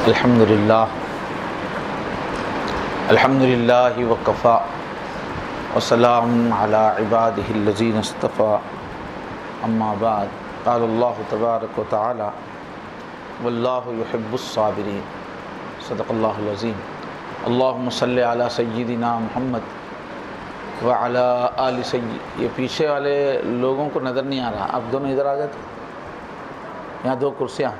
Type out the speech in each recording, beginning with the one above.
الحمدللہ وکفی وسلام علی عبادہ الذین اصطفی اما بعد قال اللہ تبارک و تعالی واللہ یحب الصابرین صدق اللہ العظیم اللہم صلی علی سیدنا محمد وعلی آل سید۔ یہ پیچھے والے لوگوں کو نظر نہیں آ رہا، آپ دونوں ادھر آ جاتے، یہاں دو کرسیاں،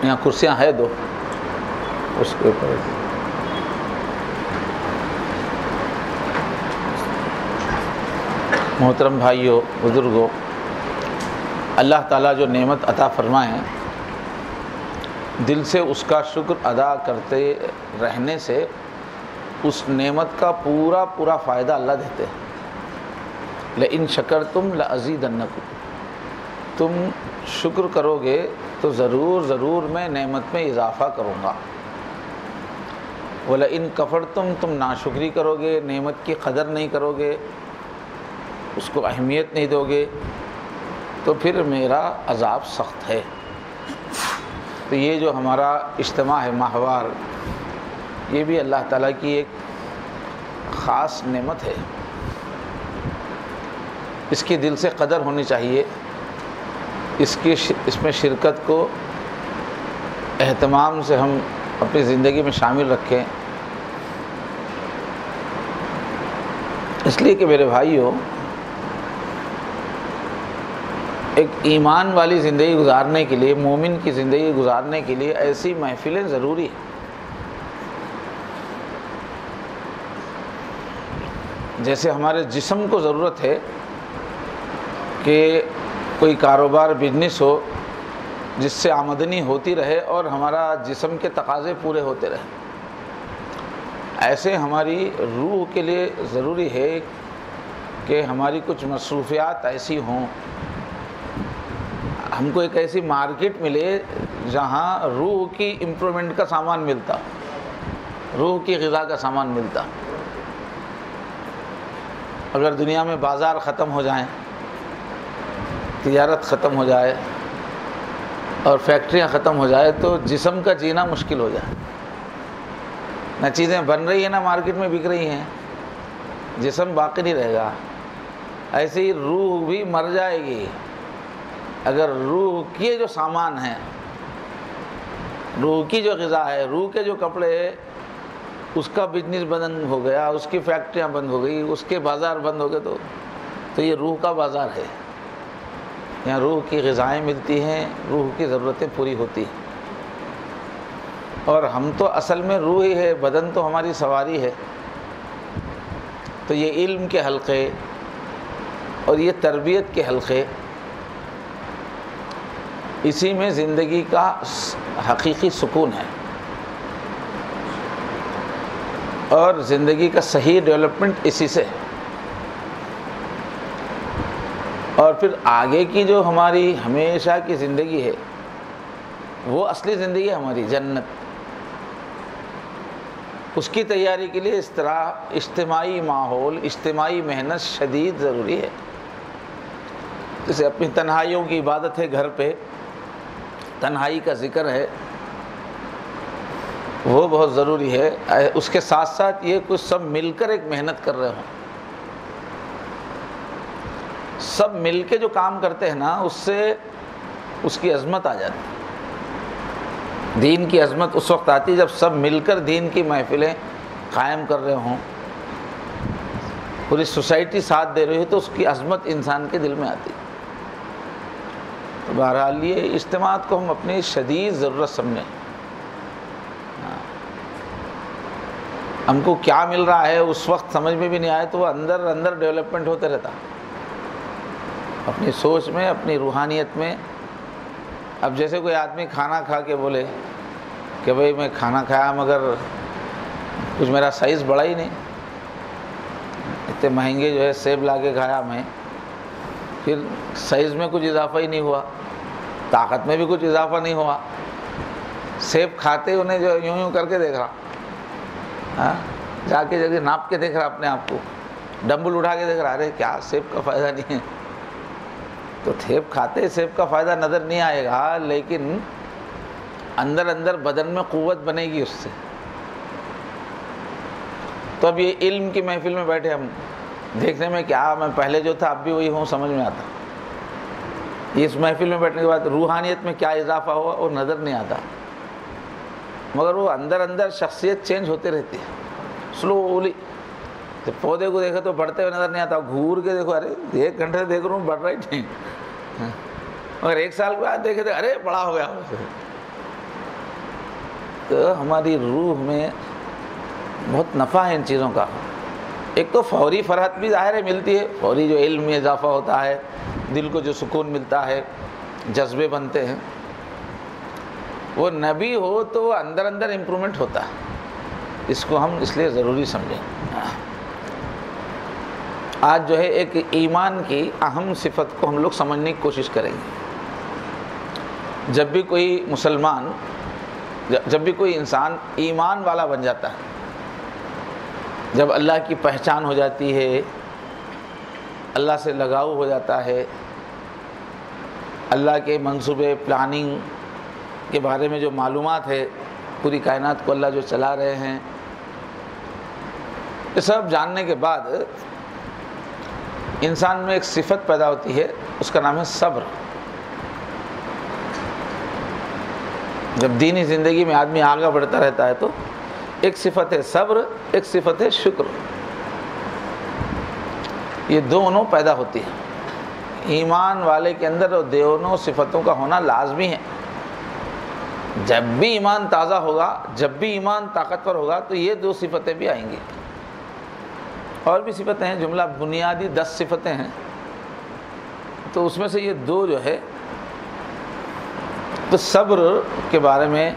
یہاں کرسیاں ہے دو، اس کے اوپر محترم بھائیوں بزرگوں، اللہ تعالیٰ جو نعمت عطا فرمائیں دل سے اس کا شکر ادا کرتے رہنے سے اس نعمت کا پورا فائدہ اللہ دیتے ہیں۔ لئن شکرتم لازیدنکم، تم شکر کرو گے تو ضرور میں نعمت میں اضافہ کروں گا۔ وَلَئِن کَفَرْتُمْ، تم ناشکری کرو گے، نعمت کی قدر نہیں کرو گے، اس کو اہمیت نہیں دو گے تو پھر میرا عذاب سخت ہے۔ تو یہ جو ہمارا اجتماع ہے ماہوار، یہ بھی اللہ تعالیٰ کی ایک خاص نعمت ہے، اس کی دل سے قدر ہونی چاہیے، اس میں شرکت کو اہتمام سے ہم اپنی زندگی میں شامل رکھیں، اس لیے کہ میرے بھائیوں، ایک ایمان والی زندگی گزارنے کے لیے، مومن کی زندگی گزارنے کے لیے ایسی محفلیں ضروری ہیں۔ جیسے ہمارے جسم کو ضرورت ہے کہ کوئی کاروبار بزنس ہو جس سے آمدنی ہوتی رہے اور ہمارا جسم کے تقاضے پورے ہوتے رہے، ایسے ہماری روح کے لیے ضروری ہے کہ ہماری کچھ مصروفیات ایسی ہوں، ہم کو ایک ایسی مارکیٹ ملے جہاں روح کی امپرومنٹ کا سامان ملتا، روح کی غذا کا سامان ملتا۔ اگر دنیا میں بازار ختم ہو جائیں، تجارت ختم ہو جائے اور فیکٹریاں ختم ہو جائے تو جسم کا جینا مشکل ہو جائے، نہ چیزیں بن رہی ہیں نہ مارکیٹ میں بک رہی ہیں، جسم باقی نہیں رہے گا۔ ایسے ہی روح بھی مر جائے گی اگر روح کے جو سامان ہیں، روح کی جو غذا ہے، روح کے جو کپڑے ہیں، اس کا بزنس بند ہو گیا، اس کی فیکٹریاں بند ہو گئی، اس کے بازار بند ہو گئے تو یہ روح کا بازار ہے، یہاں روح کی غذائیں ملتی ہیں، روح کی ضرورتیں پوری ہوتی ہیں، اور ہم تو اصل میں روح ہی ہے، بدن تو ہماری سواری ہے۔ تو یہ علم کے حلقے اور یہ تربیت کے حلقے، اسی میں زندگی کا حقیقی سکون ہے، اور زندگی کا صحیح ڈیولپمنٹ اسی سے ہے۔ اور پھر آگے کی جو ہماری ہمیشہ کی زندگی ہے، وہ اصلی زندگی ہے ہماری، جنت، اس کی تیاری کے لیے اس طرح اجتماعی ماحول، اجتماعی محنت شدید ضروری ہے۔ جیسے اپنی تنہائیوں کی عبادت ہے، گھر پہ تنہائی کا ذکر ہے، وہ بہت ضروری ہے۔ اس کے ساتھ ساتھ یہ کچھ سب مل کر ایک محنت کر رہے ہوں، سب مل کے جو کام کرتے ہیں نا، اس سے اس کی عظمت آ جاتی ہے۔ دین کی عظمت اس وقت آتی ہے جب سب مل کر دین کی محفلیں قائم کر رہے ہوں، پوری سوسائٹی ساتھ دے رہی ہے، تو اس کی عظمت انسان کے دل میں آتی ہے۔ تو بہرحال یہ اجتماعات کو ہم اپنی شدید ضرورت سمجھیں۔ ہم کو کیا مل رہا ہے اس وقت سمجھ میں بھی نہیں آئے تو وہ اندر ڈیولپمنٹ ہوتے رہتا، اپنی سوچ میں، اپنی روحانیت میں۔ اب جیسے کوئی آدمی کھانا کھا کے بولے کہ بھئی میں کھانا کھایا مگر کچھ میرا سائز بڑا ہی نہیں، اتنے مہنگے جو ہے سیب لا کے کھایا میں، پھر سائز میں کچھ اضافہ ہی نہیں ہوا، طاقت میں بھی کچھ اضافہ نہیں ہوا، سیب کھاتے انہیں جو یوں کر کے دیکھ رہا، جا کے جگہ ناپ کے دیکھ رہا اپنے آپ کو، ڈمبل اٹھا کے دیکھ رہا، ارے کیا سیب کا فائدہ نہیں ہے، تو سیب کھاتے سیب کا فائدہ نظر نہیں آئے گا، لیکن اندر اندر بدن میں قوت بنے گی اس سے۔ تو اب یہ علم کی محفل میں بیٹھے ہم دیکھنے میں کیا میں پہلے جو تھا اب بھی وہی ہوں سمجھ میں آتا، اس محفل میں بیٹھنے کے بعد روحانیت میں کیا اضافہ ہوا وہ نظر نہیں آتا، مگر وہ اندر اندر شخصیت چینج ہوتے رہتی ہے سلولی۔ جب پودے کو دیکھو تو بڑھتے ہوئے نظر نہیں آتا، گھور کے دیکھو ارے 1 گھنٹے سے دیکھ رہا ہوں بڑھ رہا ہی نہیں، مگر 1 سال کے بعد دیکھے تو ارے بڑا ہو گیا۔ تو ہماری روح میں بہت نفع ہے ان چیزوں کا۔ ایک تو فوری فرحت بھی ظاہر ہے ملتی ہے، فوری جو علم میں اضافہ ہوتا ہے، دل کو جو سکون ملتا ہے، جذبے بنتے ہیں، وہ نبی ہو تو وہ اندر اندر امپرومنٹ ہوتا ہے۔ اس کو ہم اس لیے ضروری سمجھیں۔ آج جو ہے ایک ایمان کی اہم صفت کو ہم لوگ سمجھنے کی کوشش کریں گے۔ جب بھی کوئی مسلمان، جب بھی کوئی انسان ایمان والا بن جاتا ہے، جب اللہ کی پہچان ہو جاتی ہے، اللہ سے لگاؤ ہو جاتا ہے، اللہ کے منصوبے پلاننگ کے بارے میں جو معلومات ہے، پوری کائنات کو اللہ جو چلا رہے ہیں، یہ سب جاننے کے بعد انسان میں ایک صفت پیدا ہوتی ہے، اس کا نام ہے صبر۔ جب دینی زندگی میں آدمی آگے بڑھتا رہتا ہے تو ایک صفت ہے صبر، ایک صفت ہے شکر، یہ دونوں پیدا ہوتی ہیں۔ ایمان والے کے اندر وہ دونوں صفتوں کا ہونا لازمی ہے۔ جب بھی ایمان تازہ ہوگا، جب بھی ایمان طاقتور ہوگا تو یہ 2 صفتیں بھی آئیں گی۔ اور بھی صفتیں ہیں، جملہ بنیادی 10 صفتیں ہیں، تو اس میں سے یہ 2 جو ہے، تو صبر کے بارے میں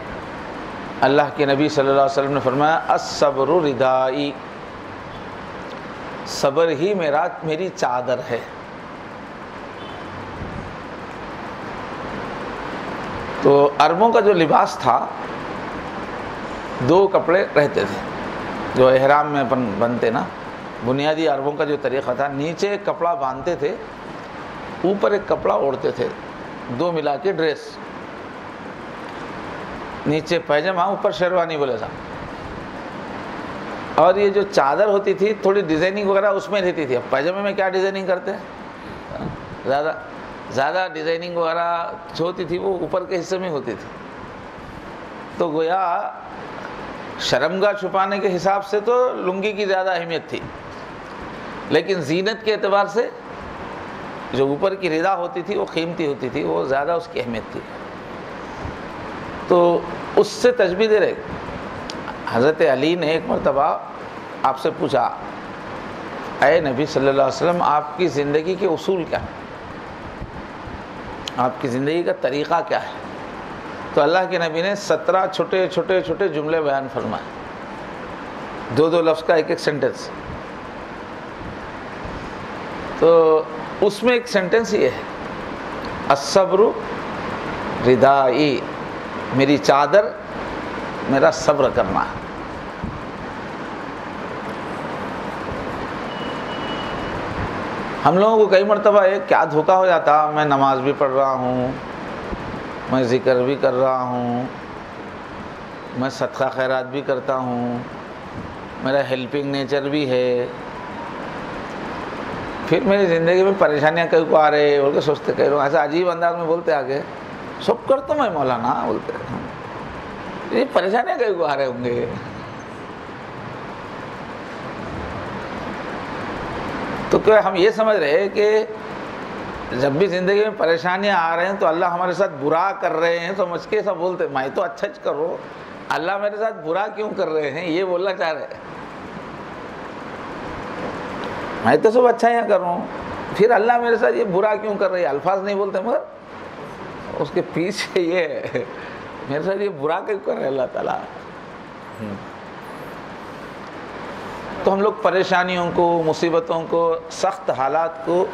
اللہ کے نبی صلی اللہ علیہ وسلم نے فرمایا الصبر ردائی، صبر ہی میری چادر ہے۔ تو عربوں کا جو لباس تھا، 2 کپڑے رہتے تھے جو احرام میں بنتے نا، بنیادی عربوں کا جو طریقہ تھا، نیچے ایک کپڑا باندھتے تھے، اوپر ایک کپڑا اوڑھتے تھے، 2 ملا کے ڈریس، نیچے پیجامہ اوپر شیروانی بولے صاحب۔ اور یہ جو چادر ہوتی تھی تھوڑی ڈیزائننگ وغیرہ اس میں رہتی تھی۔ اب پیجامے میں کیا ڈیزائننگ کرتے ہیں، زیادہ ڈیزائننگ وغیرہ جو ہوتی تھی وہ اوپر کے حصے میں ہوتی تھی، تو گویا شرمگاہ چھپانے کے حساب سے تو لنگی کی زیادہ اہمیت تھی، لیکن زینت کے اعتبار سے جو اوپر کی ردا ہوتی تھی وہ قیمتی ہوتی تھی، وہ زیادہ اس کی اہمیت تھی۔ تو اس سے تشبیہ دے رہے، حضرت علی نے ایک مرتبہ آپ سے پوچھا، اے نبی صلی اللہ علیہ وسلم، آپ کی زندگی کے اصول کیا ہیں، آپ کی زندگی کا طریقہ کیا ہے؟ تو اللہ کے نبی نے 17 چھوٹے جملے بیان فرمائے، 2 لفظ کا ایک سینٹنس۔ تو اس میں ایک سینٹنس یہ ہے، الصبر ردائی، میری چادر میرا صبر کرنا ہے۔ ہم لوگوں کو کئی مرتبہ ایک کیا دھوکہ ہو جاتا، میں نماز بھی پڑھ رہا ہوں، میں ذکر بھی کر رہا ہوں، میں صدقہ خیرات بھی کرتا ہوں، میرا ہیلپنگ نیچر بھی ہے، پھر میری زندگی میں پریشانیاں کئی کو آ رہے بول کے سوچتے، کئی لوگ ایسا عجیب انداز میں بولتے آگے، سب کرتا میں مولانا بولتے، یہ پریشانیاں کئی کو آ رہے ہوں گے۔ تو کیا ہم یہ سمجھ رہے ہیں کہ جب بھی زندگی میں پریشانیاں آ رہے ہیں تو اللہ ہمارے ساتھ برا کر رہے ہیں، سمجھ کے سب بولتے میں تو اچھا کرو، اللہ میرے ساتھ برا کیوں کر رہے ہیں، یہ بولنا چاہ رہے ہیں۔ میں تو سب اچھا کر رہا ہوں، پھر اللہ میرے ساتھ یہ برا کیوں کر رہے ہیں، الفاظ نہیں بولتے مگر اس کے پیچھے یہ ہے میرے ساتھ یہ برا کیوں کر رہے اللہ تعالیٰ۔ تو ہم لوگ پریشانیوں کو، مصیبتوں کو، سخت حالات کو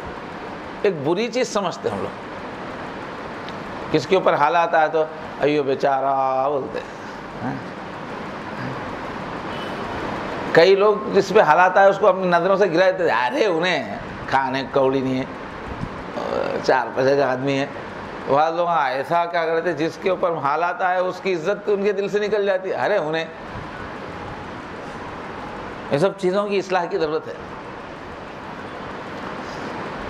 ایک بری چیز سمجھتے ہیں۔ ہم لوگ کس کے اوپر حالات آئے تو ایو بیچارہ بولتے ہیں، کئی لوگ جس پہ حالات آئے اس کو اپنی نظروں سے گرا دیتے، ارے انہیں کھانے کوڑی نہیں ہے، 4 پیسے کا آدمی ہے. بعض لوگ ایسا کیا کرتے جس کے اوپر حالات آئے اس کی عزت ان کے دل سے نکل جاتی ہے. ارے انہیں یہ سب چیزوں کی اصلاح کی ضرورت ہے.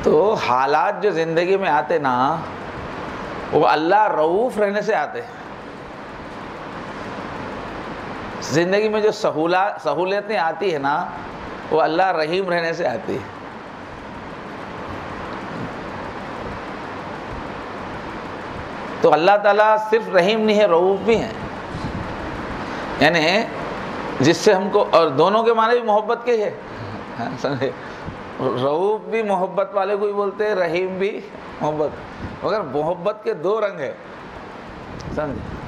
تو حالات جو زندگی میں آتے نا وہ اللہ رؤوف رہنے سے آتے ہیں. زندگی میں جو سہولتیں آتی ہیں نا وہ اللہ رحیم رہنے سے آتی ہے. تو اللہ تعالیٰ صرف رحیم نہیں ہے، رؤوف بھی ہیں. یعنی جس سے ہم کو، اور دونوں کے معنی بھی محبت کے ہے. سمجھے، رؤوف بھی محبت والے کو ہی بولتے ہیں، رحیم بھی محبت، مگر محبت کے 2 رنگ ہیں. سمجھے.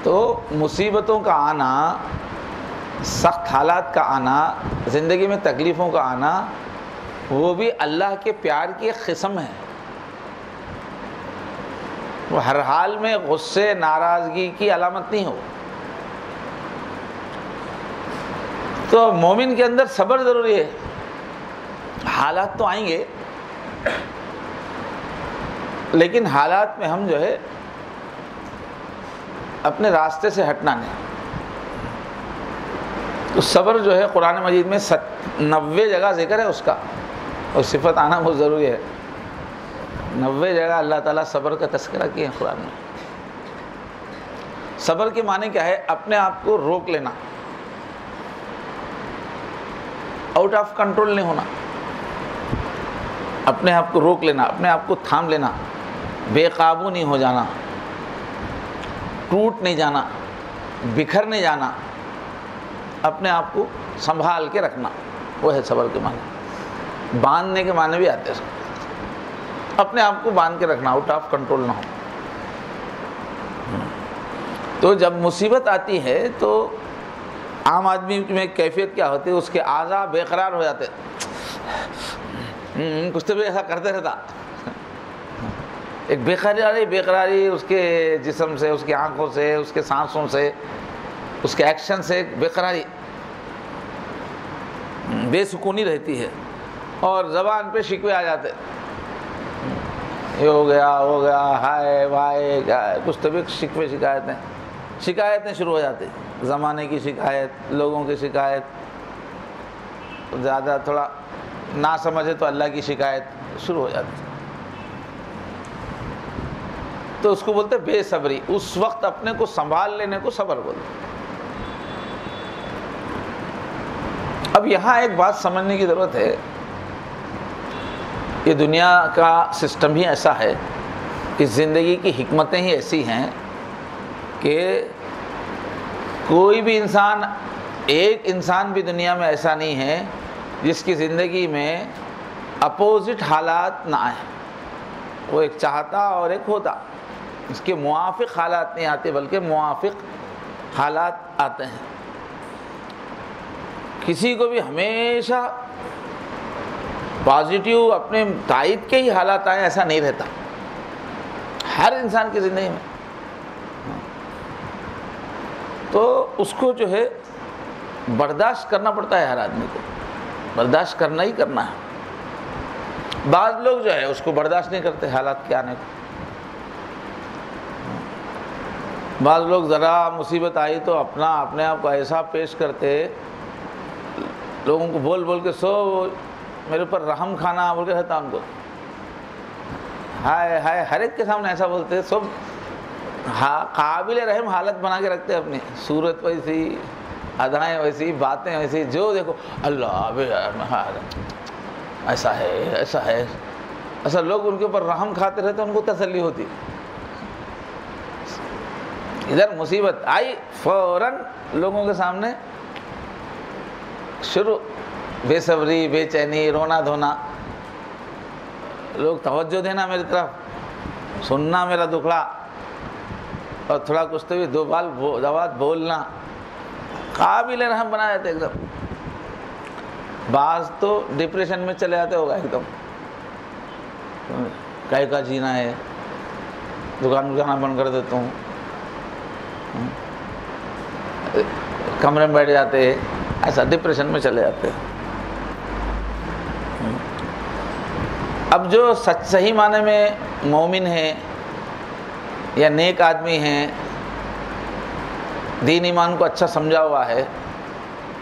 تو مصیبتوں کا آنا، سخت حالات کا آنا، زندگی میں تکلیفوں کا آنا، وہ بھی اللہ کے پیار کی ایک قسم ہے. وہ ہر حال میں غصے ناراضگی کی علامت نہیں ہو. تو مومن کے اندر صبر ضروری ہے. حالات تو آئیں گے لیکن حالات میں ہم جو ہے اپنے راستے سے ہٹنا نہیں. تو صبر جو ہے قرآن مجید میں 90 جگہ ذکر ہے اس کا، اور صفت آنا بہت ضروری ہے. 90 جگہ اللہ تعالیٰ صبر کا تذکرہ کیے ہیں قرآن میں. صبر کے معنی کیا ہے؟ اپنے آپ کو روک لینا، آؤٹ آف کنٹرول نہیں ہونا. اپنے آپ کو روک لینا، اپنے آپ کو تھام لینا، بے قابو نہیں ہو جانا، ٹوٹ نہیں جانا، بکھر نہیں جانا، اپنے آپ کو سنبھال کے رکھنا، وہ ہے صبر کے معنی. باندھنے کے معنی بھی آتے ہیں. اپنے آپ کو باندھ کے رکھنا، آؤٹ آف کنٹرول نہ ہو. تو جب مصیبت آتی ہے تو عام آدمی میں کیفیت کیا ہوتی ہے؟ اس کے اعضاء بے قرار ہو جاتے، کچھ تو بھی ایسا کرتے رہتا. ایک بے قراری اس کے جسم سے، اس کی آنکھوں سے، اس کے سانسوں سے، اس کے ایکشن سے بے قراری، بے سکونی رہتی ہے. اور زبان پہ شکوے آ جاتے، یہ ہو گیا، ہائے وائے، کچھ تو بھی شکوے شکایتیں شروع ہو جاتی. زمانے کی شکایت، لوگوں کی شکایت، زیادہ تھوڑا نہ سمجھے تو اللہ کی شکایت شروع ہو جاتی. تو اس کو بولتے بے صبری. اس وقت اپنے کو سنبھال لینے کو صبر بولتے. اب یہاں ایک بات سمجھنے کی ضرورت ہے. یہ دنیا کا سسٹم ہی ایسا ہے، اس زندگی کی حکمتیں ہی ایسی ہیں کہ کوئی بھی انسان، ایک انسان بھی دنیا میں ایسا نہیں ہے جس کی زندگی میں اپوزٹ حالات نہ آئیں. وہ ایک چاہتا اور ایک ہوتا، اس کے موافق حالات نہیں آتے بلکہ موافق حالات آتے ہیں. کسی کو بھی ہمیشہ پازیٹیو اپنے تائید کے ہی حالات آئیں ایسا نہیں رہتا ہر انسان کی زندگی میں. تو اس کو جو ہے برداشت کرنا پڑتا ہے. ہر آدمی کو برداشت کرنا ہی کرنا ہے. بعض لوگ جو ہے اس کو برداشت نہیں کرتے حالات کے آنے کو. بعض لوگ ذرا مصیبت آئی تو اپنے آپ کو ایسا پیش کرتے، لوگوں کو بول بول کے سو میرے اوپر رحم کھانا بول کے رہتا ان کو. ہائے ہائے، ہر ایک کے سامنے ایسا بولتے، سب قابل رحم حالت بنا کے رکھتے. اپنی صورت ویسی، ادائیں ویسی، باتیں ویسی، جو دیکھو اللہ ایسا ہے ایسا ہے. ایسا لوگ ان کے اوپر رحم کھاتے رہتے، ان کو تسلی ہوتی. ادھر مصیبت آئی فوراً لوگوں کے سامنے شروع بے صبری، بے چینی، رونا دھونا. لوگ توجہ دینا میری طرف، سننا میرا دکھڑا، اور تھوڑا کچھ تو بھی دو بات بولنا. قابل رحم بنا دیتے ایک دم. بعض تو ڈپریشن میں چلے جاتے ہوگا ایک دم، کہے کا جینا ہے، دکان جانا بند کر دیتا ہوں، کمرے میں بیٹھ جاتے، ایسا ڈپریشن میں چلے جاتے. اب جو صحیح معنی میں مومن ہے یا نیک آدمی ہیں، دین ایمان کو اچھا سمجھا ہوا ہے،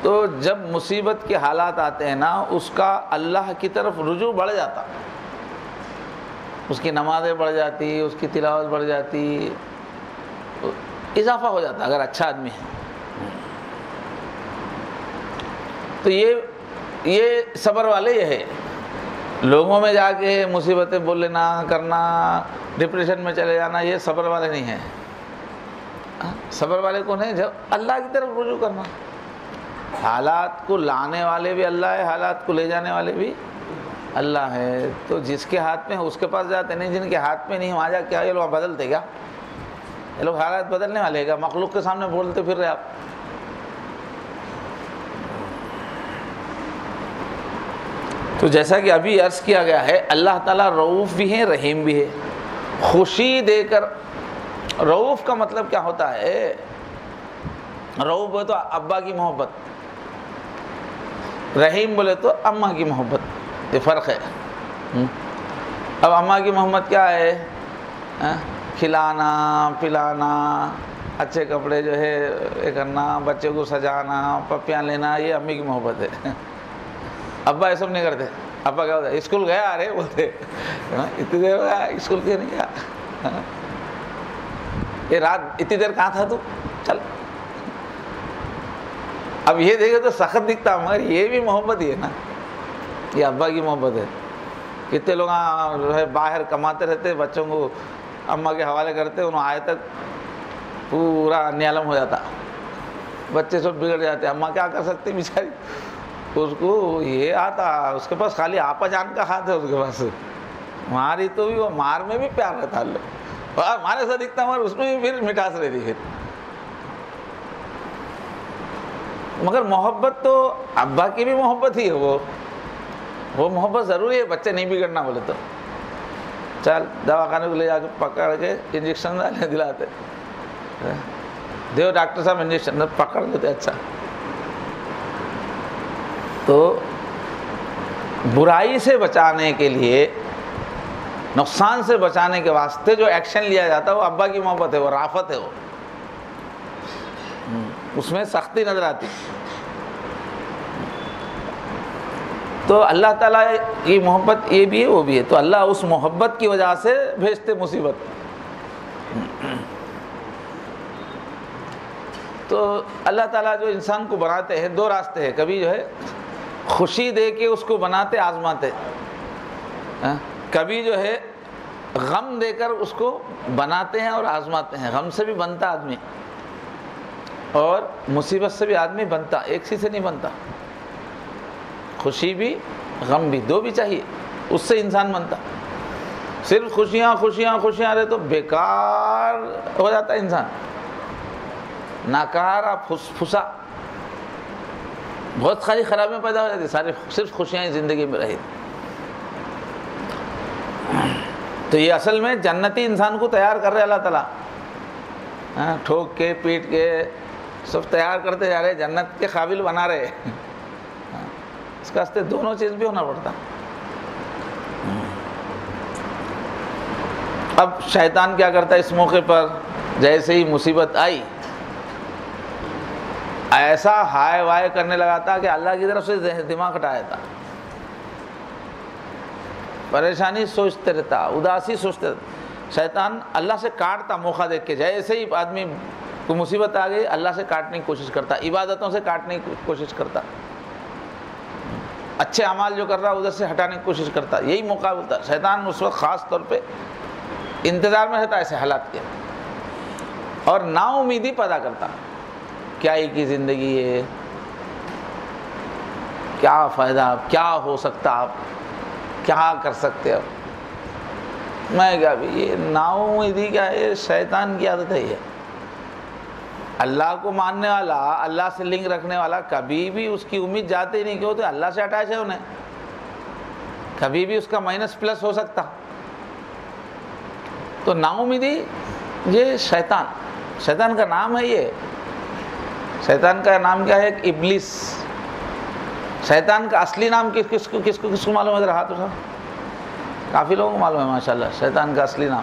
تو جب مصیبت کے حالات آتے ہیں نا، اس کا اللہ کی طرف رجوع بڑھ جاتا، اس کی نمازیں بڑھ جاتی، اس کی تلاوت بڑھ جاتی، اضافہ ہو جاتا اگر اچھا آدمی ہے۔ تو یہ صبر والے یہ ہے، لوگوں میں جا کے مصیبتیں بول لینا کرنا، ڈپریشن میں چلے جانا، یہ صبر والے نہیں ہیں۔ صبر والے کون ہیں؟ جب اللہ کی طرف رجوع کرنا۔ حالات کو لانے والے بھی اللہ ہے، حالات کو لے جانے والے بھی اللہ ہے۔ تو جس کے ہاتھ میں اس کے پاس جاتے نہیں، جن کے ہاتھ میں نہیں وہاں جا کیا یہ لوگ بدلتے کیا؟ یہ لوگ حالات بدلنے والے کیا؟ مخلوق کے سامنے بولتے پھر رہے آپ۔ تو جیسا کہ ابھی عرض کیا گیا ہے، اللہ تعالیٰ رؤوف بھی ہے، رحیم بھی ہے۔ خوشی دے کر، رؤوف کا مطلب کیا ہوتا ہے؟ رؤوف بولے تو ابا کی محبت، رحیم بولے تو اماں کی محبت، یہ فرق ہے۔ اب اماں کی محبت کیا ہے؟ کھلانا پلانا، اچھے کپڑے جو ہے یہ کرنا، بچے کو سجانا، پپیاں لینا، یہ امی کی محبت ہے۔ ابا یہ سب نہیں کرتے۔ ابا کیا ہوتا ہے؟ اسکول گیا ارے بولتے، اتنی دیر ہو گیا اسکول کیوں نہیں گیا؟ یہ رات اتنی دیر کہاں تھا تو؟ چل۔ اب یہ دیکھے تو سخت دکھتا، مگر یہ بھی محبت ہی ہے نا، یہ ابا کی محبت ہے۔ کتنے لوگ جو ہے باہر کماتے رہتے، بچوں کو اماں کے حوالے کرتے، انہوں آئے تک پورا نیالم ہو جاتا، بچے سب بگڑ جاتے۔ اماں کیا کر سکتی بیچاری، اس کو یہ آتا، اس کے پاس خالی آپا جان کا ہاتھ ہے، اس کے پاس ماری تو بھی، وہ مار میں بھی پیار رہتا، اور ہمارے ساتھ دکھتا مگر اس میں بھی پھر مٹھاس رہتی پھر۔ مگر محبت تو ابا کی بھی محبت ہی ہے، وہ محبت ضروری ہے، بچے نہیں بگڑنا بولے تو چل دواخانے کو لے جا کے پکڑ کے انجیکشن ڈالنے دلاتے، دیو ڈاکٹر صاحب انجیکشن پکڑ لیتے۔ اچھا، تو برائی سے بچانے کے لیے، نقصان سے بچانے کے واسطے جو ایکشن لیا جاتا ہے وہ ابا کی محبت ہے، وہ رافت ہے، وہ اس میں سختی نظر آتی۔ تو اللہ تعالیٰ کی محبت یہ بھی ہے وہ بھی ہے، تو اللہ اس محبت کی وجہ سے بھیجتے مصیبت۔ تو اللہ تعالیٰ جو انسان کو بناتے ہیں دو راستے ہیں، کبھی جو ہے خوشی دے کے اس کو بناتے آزماتے، کبھی جو ہے غم دے کر اس کو بناتے ہیں اور آزماتے ہیں۔ غم سے بھی بنتا آدمی اور مصیبت سے بھی آدمی بنتا، ایک سی سے نہیں بنتا، خوشی بھی غم بھی دو بھی چاہیے، اس سے انسان بنتا۔ صرف خوشیاں خوشیاں خوشیاں رہے تو بیکار ہو جاتا ہے انسان، ناکارہ پھسا، بہت ساری خرابیاں پیدا ہو جاتی، سارے صرف خوشیاں ہی زندگی میں رہی۔ تو یہ اصل میں جنتی انسان کو تیار کر رہے اللہ تعالیٰ، ٹھوک کے پیٹ کے سب تیار کرتے جا رہے، جنت کے قابل بنا رہے۔ اس کا واسطے دونوں چیز بھی ہونا پڑتا۔ اب شیطان کیا کرتا ہے اس موقع پر، جیسے ہی مصیبت آئی ایسا ہائے وائے کرنے لگا تھا کہ اللہ کی طرف سے دماغ ہٹایا تھا، پریشانی سوچتے رہتا، اداسی سوچتے رہتا۔ شیطان اللہ سے کاٹتا موقع دیکھ کے، جیسے ہی آدمی کو مصیبت آ گئی اللہ سے کاٹنے کی کوشش کرتا، عبادتوں سے کاٹنے کی کوشش کرتا، اچھے اعمال جو کر رہا ادھر سے ہٹانے کی کوشش کرتا۔ یہی موقع ہوتا، شیطان اس وقت خاص طور پہ انتظار میں رہتا ایسے حالات کے، اور نا امیدی پیدا کرتا، کیا ہی کی زندگی ہے، کیا فائدہ، کیا ہو سکتا، آپ کیا کر سکتے، اب میں کیا بھی، یہ نا امیدی کیا ہے، شیطان کی عادت ہے۔ یہ اللہ کو ماننے والا، اللہ سے لنک رکھنے والا کبھی بھی اس کی امید جاتے ہی نہیں، کیوں تو اللہ سے اٹیچ ہے انہیں، کبھی بھی اس کا مائنس پلس ہو سکتا۔ تو نا امیدی یہ شیطان کا نام ہے، یہ شیطان کا نام کیا ہے؟ ابلیس۔ شیطان کا اصلی نام کس کو معلوم ہے؟ ذرا ہاتھ اٹھاؤ۔ کافی لوگوں کو معلوم ہے ماشاءاللہ شیطان کا اصلی نام.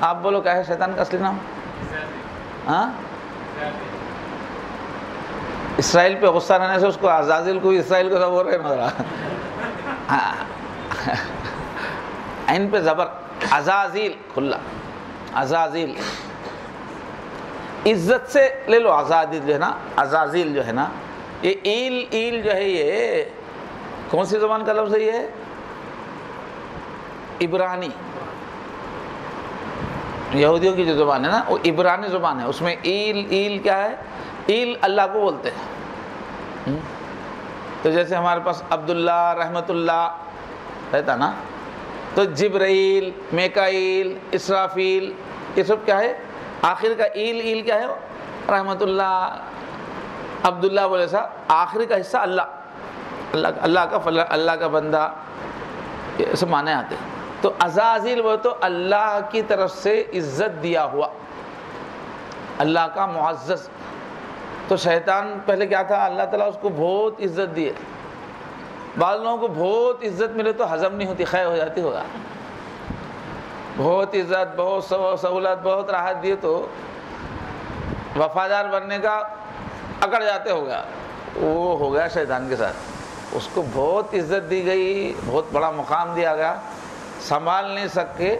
آپ بولو کیا ہے شیطان کا اصلی نام؟ ہاں اسرائیل پہ غصہ رہنے سے اس کو عزازیل کو اسرائیل کو سب بول رہے نظر عین پہ زبر عزازیل کھلا عزازیل عزت سے لے لو. عزازیل جو ہے نا عزازیل جو ہے نا یہ ایل جو ہے یہ کون سی زبان کا لفظ ہے؟ یہ عبرانی یہودیوں کی جو زبان ہے نا وہ عبرانی زبان ہے. اس میں ایل کیا ہے؟ ایل اللہ کو بولتے ہیں. تو جیسے ہمارے پاس عبداللہ رحمت اللہ رہتا نا تو جبرائیل میکائیل اسرافیل یہ سب کیا ہے؟ آخر کا ایل کیا ہے؟ رحمت اللہ عبداللہ بولے سا آخری کا حصہ اللہ کا بندہ یہ سب معنی آتے ہیں. تو عزازیل وہ تو اللہ کی طرف سے عزت دیا ہوا اللہ کا معزز. تو شیطان پہلے کیا تھا؟ اللہ تعالیٰ اس کو بہت عزت دیے. بعض لوگوں کو بہت عزت ملے تو ہضم نہیں ہوتی خے ہو جاتی ہوگا. بہت عزت بہت سہولت بہت راحت دیے تو وفادار بننے کا اکڑ جاتے ہوگا. وہ ہو گیا شیطان کے ساتھ. اس کو بہت عزت دی گئی بہت بڑا مقام دیا گیا سنبھال نہیں سکے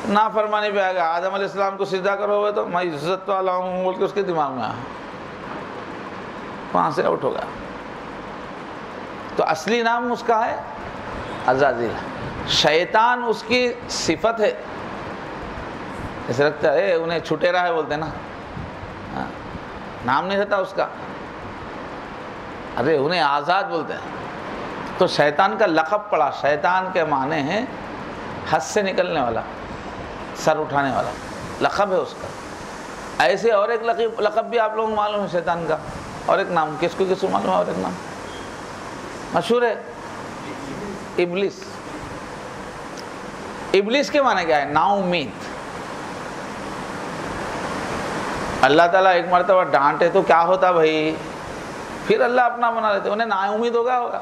نافرمانی پہ آ گیا. آدم علیہ السلام کو سجدہ کرو گے تو میں عزت والا ہوں بول کے اس کے دماغ میں آیا وہاں سے آؤٹ ہو گیا. تو اصلی نام اس کا ہے عزازیل. شیطان اس کی صفت ہے. ایسے لگتا ہے انہیں چھٹیرا ہے بولتے ہیں نا نام نہیں رہتا اس کا. ارے انہیں آزاد بولتے ہیں. تو شیطان کا لقب پڑا. شیطان کے معنی ہیں حد سے نکلنے والا سر اٹھانے والا لقب ہے اس کا. ایسے اور ایک لقب بھی آپ لوگوں کو معلوم ہے شیطان کا. اور ایک نام کس کو معلوم ہے؟ اور ایک نام مشہور ہے ابلیس. ابلیس کے معنی کیا ہے؟ نا امید. اللہ تعالیٰ ایک مرتبہ ڈانٹے تو کیا ہوتا بھائی؟ پھر اللہ اپنا بنا لیتے. انہیں نا امید ہوگا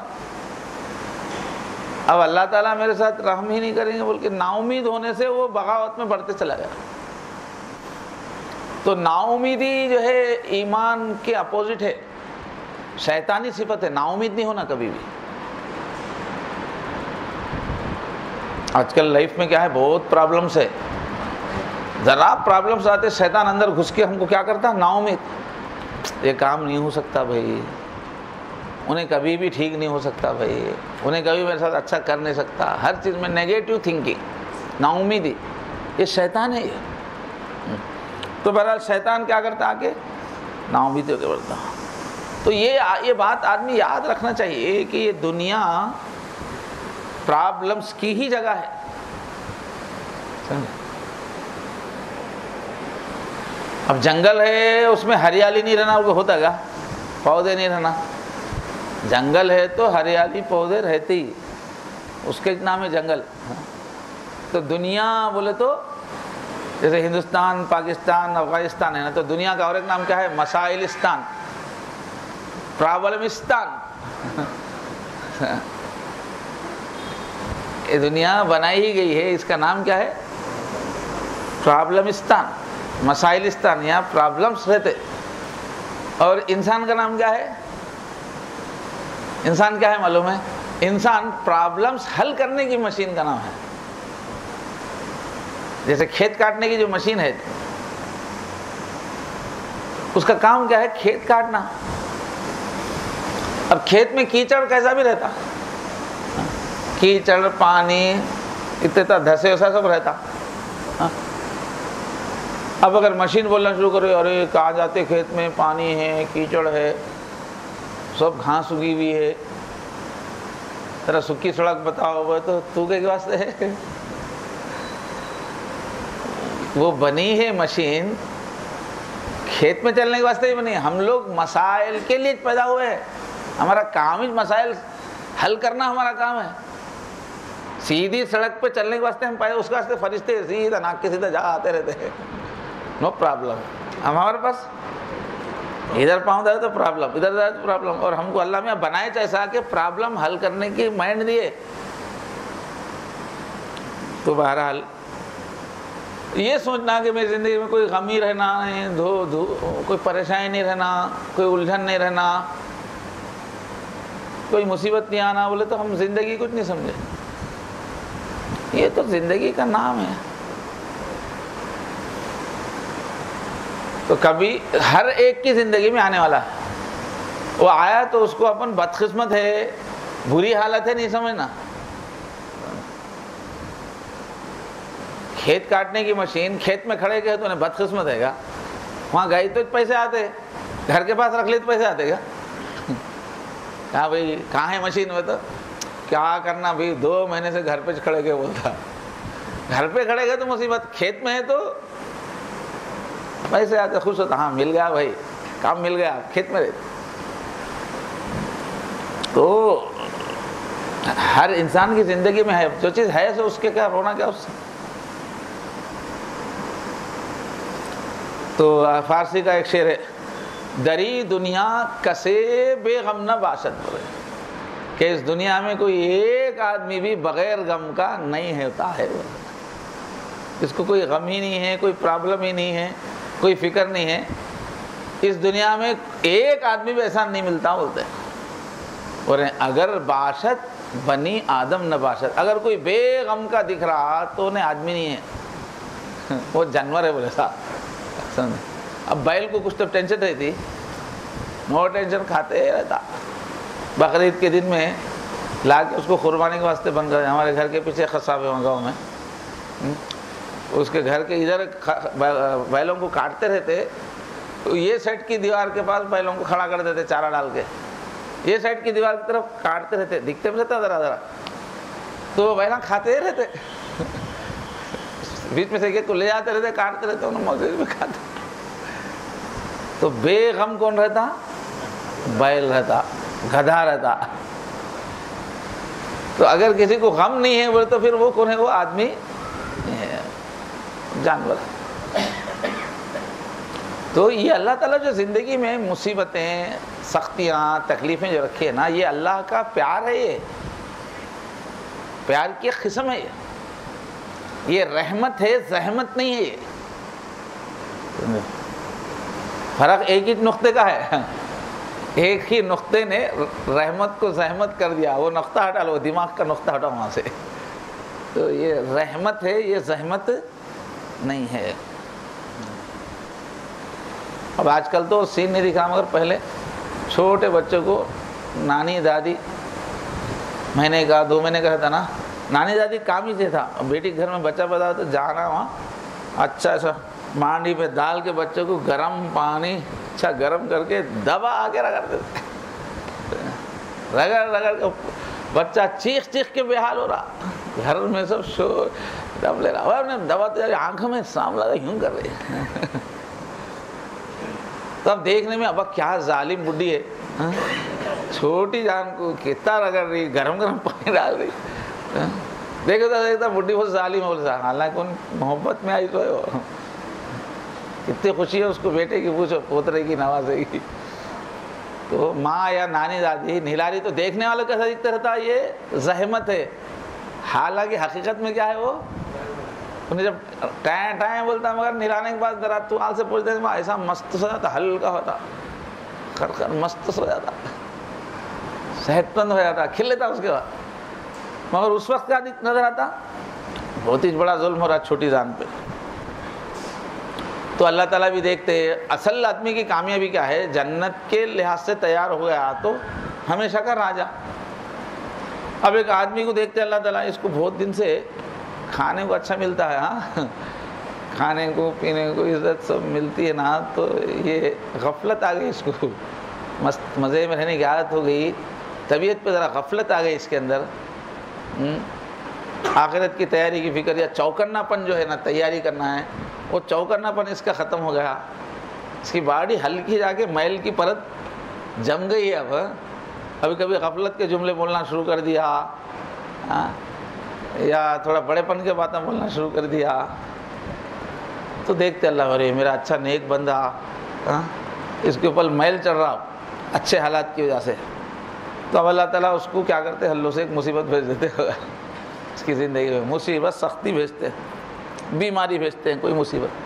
اب اللہ تعالیٰ میرے ساتھ رحم ہی نہیں کریں گے بول کے نا امید ہونے سے وہ بغاوت میں بڑھتے چلا گیا. تو نا امیدی جو ہے ایمان کے اپوزٹ ہے. شیطانی صفت ہے نا امید نہیں ہونا کبھی بھی. آج کل لائف میں کیا ہے بہت پرابلمس ہے. ذرا پرابلمس آتے شیطان اندر گھس کے ہم کو کیا کرتا نا امید. یہ کام نہیں ہو سکتا بھائی. انہیں کبھی بھی ٹھیک نہیں ہو سکتا بھائی. انہیں کبھی میرے ساتھ اچھا کر نہیں سکتا. ہر چیز میں نیگیٹو تھنکنگ نا امیدی یہ شیطان ہے یہ. تو بہرحال شیطان کیا کرتا آگے نا امیدی ہو کے بڑھتا. تو یہ بات آدمی یاد رکھنا چاہیے کہ یہ دنیا پرابلمس کی ہی جگہ ہے. اب جنگل ہے اس میں ہریالی نہیں رہنا ہوتا گا پودے نہیں رہنا. جنگل ہے تو ہریالی پودے رہتے ہی اس کے نام ہے جنگل. تو دنیا بولے تو جیسے ہندوستان پاکستان افغانستان ہے نا تو دنیا کا اور ایک نام کیا ہے؟ مسائلستان پرابلمستان. یہ دنیا بنائی ہی گئی ہے اس کا نام کیا ہے؟ پرابلمستان مسائلستان. یہاں پرابلمس رہتے. اور انسان کا نام کیا ہے؟ انسان کیا ہے معلوم ہے؟ انسان پرابلمس حل کرنے کی مشین کا نام ہے. جیسے کھیت کاٹنے کی جو مشین ہے اس کا کام کیا ہے؟ کھیت کاٹنا. اب کھیت میں کیچڑ کیسا بھی رہتا کیچڑ پانی اتنا دھسے وسا سب رہتا. اب اگر مشین بولنا شروع کرے ارے کہاں جاتے کھیت میں پانی ہے کیچڑ ہے سب گھاس اگی ہوئی ہے ذرا سکی سڑک بتاؤ تو کے واسطے ہے. وہ بنی ہے مشین کھیت میں چلنے کے واسطے ہی بنی ہے. ہم لوگ مسائل کے لیے پیدا ہوئے ہیں. ہمارا کام ہی مسائل حل کرنا ہمارا کام ہے. سیدھی سڑک پہ چلنے کے واسطے ہم پیدا اس کے واسطے فرشتے سیدھا ناک کے سیدھا جا آتے رہتے ہیں. No problem. ہمارے پاس ادھر پاؤں جائے تو پرابلم ادھر جائے تو پرابلم. اور ہم کو اللہ میں بنائے ایسا کہ پرابلم حل کرنے کی مائنڈ دیے تو بہرحال یہ سوچنا کہ میری زندگی میں کوئی غم ہی رہنا ہے، کوئی پریشانی نہیں رہنا، کوئی الجھن نہیں رہنا، کوئی مصیبت نہیں آنا، بولے تو ہم زندگی کچھ نہیں سمجھے. یہ تو زندگی کا نام ہے. تو کبھی ہر ایک کی زندگی میں آنے والا ہے. وہ آیا تو اس کو اپن بدقسمت ہے، بری حالت ہے نہیں سمجھنا. کھیت کاٹنے کی مشین کھیت میں کھڑے گئے تو انہیں بدقسمت ہے گا، وہاں گئی تو پیسے آتے، گھر کے پاس رکھ لی تو پیسے آتے گا. کہا بھائی کہاں ہے مشین میں؟ تو کیا کرنا بھائی 2 مہینے سے گھر پہ کھڑے گئے بولتا. گھر پہ کھڑے گئے تو مصیبت، کھیت میں ہے تو پیسے آتے، خوش ہوتا، ہاں مل گیا بھائی، کام مل گیا، کھیت میں رہتے. تو ہر انسان کی زندگی میں ہے، جو چیز ہے سو اس کے کیا رونا کیا اس سے. تو فارسی کا ایک شعر ہے، دری دنیا کسے بے غم نہ باشد، بولے کہ اس دنیا میں کوئی ایک آدمی بھی بغیر غم کا نہیں ہوتا ہے. اس کو کوئی غم ہی نہیں ہے، کوئی پرابلم ہی نہیں ہے، کوئی فکر نہیں ہے. اس دنیا میں ایک آدمی بھی ایسا نہیں ملتا بولتے ہیں. اور اگر باشد بنی آدم نہ باشد، اگر کوئی بے غم کا دکھ رہا تو انہیں آدمی نہیں ہے، وہ جانور ہے بولے صاحب. اب بیل کو کچھ تو ٹینشن رہتی، نو ٹینشن کھاتے رہتا. بقرعید کے دن میں لا کے اس کو قربانی کے واسطے بن گئے. ہمارے گھر کے پیچھے قصاب ہے گاؤں میں، اس کے گھر کے ادھر بیلوں کو کاٹتے رہتے. یہ سائڈ کی دیوار کے پاس بیلوں کو کھڑا کر دیتے چارہ ڈال کے، یہ سائڈ کی دیوار کی طرف کاٹتے رہتے، دکھتے بھی رہتا ذرا ذرا، تو وہ بیلاں کھاتے رہتے. بیچ میں سے ایک کو لے جاتے رہتے، کاٹتے رہتے، انہوں موزے میں کھاتے. تو بے غم کون رہتا؟ بیل رہتا، گدھا رہتا. تو اگر کسی کو غم نہیں ہے بولے تو پھر وہ کون ہے؟ وہ آدمی جانور. تو یہ اللہ تعالیٰ جو زندگی میں مصیبتیں، سختیاں، تکلیفیں جو رکھی ہے نا، یہ اللہ کا پیار ہے. یہ پیار کی قسم ہے، یہ رحمت ہے، زحمت نہیں ہے. یہ فرق ایک ہی نقطے کا ہے، ایک ہی نقطے نے رحمت کو زحمت کر دیا. وہ نقطہ ہٹا لو، دماغ کا نقطہ ہٹا وہاں سے. تو یہ رحمت ہے، یہ زحمت نہیں ہے. اب آج کل تو سین نہیں دکھا، مگر پہلے چھوٹے بچوں کو نانی دادی مہینے کا 2 مہینے کا رہتا نا، نانی دادی کام ہی سے تھا. بیٹی گھر میں بچہ پیدا ہو تو جانا وہاں اچھا مانڈی پہ ڈال کے بچوں کو گرم پانی اچھا گرم کر کے دبا کے رگڑ دیتے، رگڑ رگڑ کے بچہ چیخ چیخ کے بے حال ہو رہا. گھر میں سب شور دب لے رہا، دبا تو آنکھوں میں سام لگا یوں کر رہے. تب دیکھنے میں ابا کیا ظالم بڈھی ہے، چھوٹی جان کو کتنا رگڑ رہی، گرم گرم پانی ڈال رہی. دیکھتا دیکھتا بڈھی بہت ظالم ہو رہا. حالانکہ ان محبت میں آئی تو ہے، وہ کتنی خوشی ہے اس کو بیٹے کی، پوچھو پوترے کی نوازے گی. تو ماں یا نانی دادی نہلا رہی تو دیکھنے والوں کیسا دکھتا رہتا، یہ زحمت ہے. حالانکہ حقیقت میں کیا ہے، وہ انہیں جب ٹائیں ٹائیں بولتا، مگر نہلانے کے بعد ذرا تو آل سے پوچھتے ہیں ایسا مست سو جاتا، ہلکا ہوتا، خر مست سو جاتا، صحت مند ہو جاتا، کھل لیتا اس کے بعد. مگر اس وقت کیا نظر آتا؟ بہت ہی بڑا ظلم ہو رہا چھوٹی جان پہ. تو اللہ تعالیٰ بھی دیکھتے اصل آدمی کی کامیابی کیا ہے. جنت کے لحاظ سے تیار ہو گیا تو ہمیشہ کا راجا. اب ایک آدمی کو دیکھتے اللہ تعالیٰ، اس کو بہت دن سے کھانے کو اچھا ملتا ہے، ہاں کھانے کو پینے کو عزت سب ملتی ہے نا، تو یہ غفلت آ گئی اس کو، مست مزے میں رہنے کی عادت ہو گئی، طبیعت پہ ذرا غفلت آ گئی اس کے اندر. آخرت کی تیاری کی فکر یا چوکنا پن جو ہے نا، تیاری کرنا ہے، وہ چوکنا پن اس کا ختم ہو گیا. اس کی باڈی ہلکی جا کے میل کی پرت جم گئی ہے. اب کبھی غفلت کے جملے بولنا شروع کر دیا، یا تھوڑا بڑے پن کے باتیں بولنا شروع کر دیا، تو دیکھتے اللہ ارے میرا اچھا نیک بندہ، اس کے اوپر میل چڑھ رہا اچھے حالات کی وجہ سے. تو اب اللہ تعالیٰ اس کو کیا کرتے، ہلو سے ایک مصیبت بھیج دیتے. اس کی زندگی میں مصیبت سختی بھیجتے ہیں, بیماری بھیجتے ہیں, کوئی مصیبت.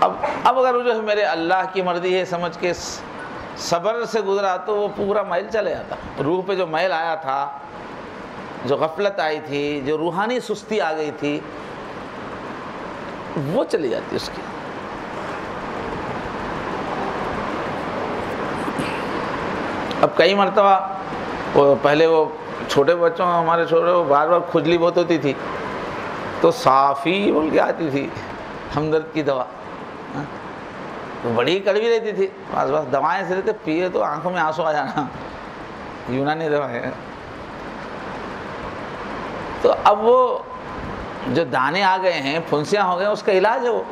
اب اگر جو ہے میرے اللہ کی مرضی ہے سمجھ کے صبر سے گزرا تو وہ پورا میل چلے جاتا. روح پہ جو میل آیا تھا, جو غفلت آئی تھی, جو روحانی سستی آ گئی تھی, وہ چلی جاتی اس کی. اب کئی مرتبہ پہلے وہ چھوٹے بچوں ہمارے چھوٹے بار بار کھجلی بہت ہوتی تھی تو صافی بول کے آتی تھی ہمدرد کی دوا, تو بڑی کڑوی رہتی تھی. بس دوائیں سے رہتے پیے تو آنکھوں میں آنسو آ جانا, یونانی دوائیں. تو اب وہ جو دانے آ گئے ہیں, پھنسیاں ہو گئے, اس کا علاج ہے وہ.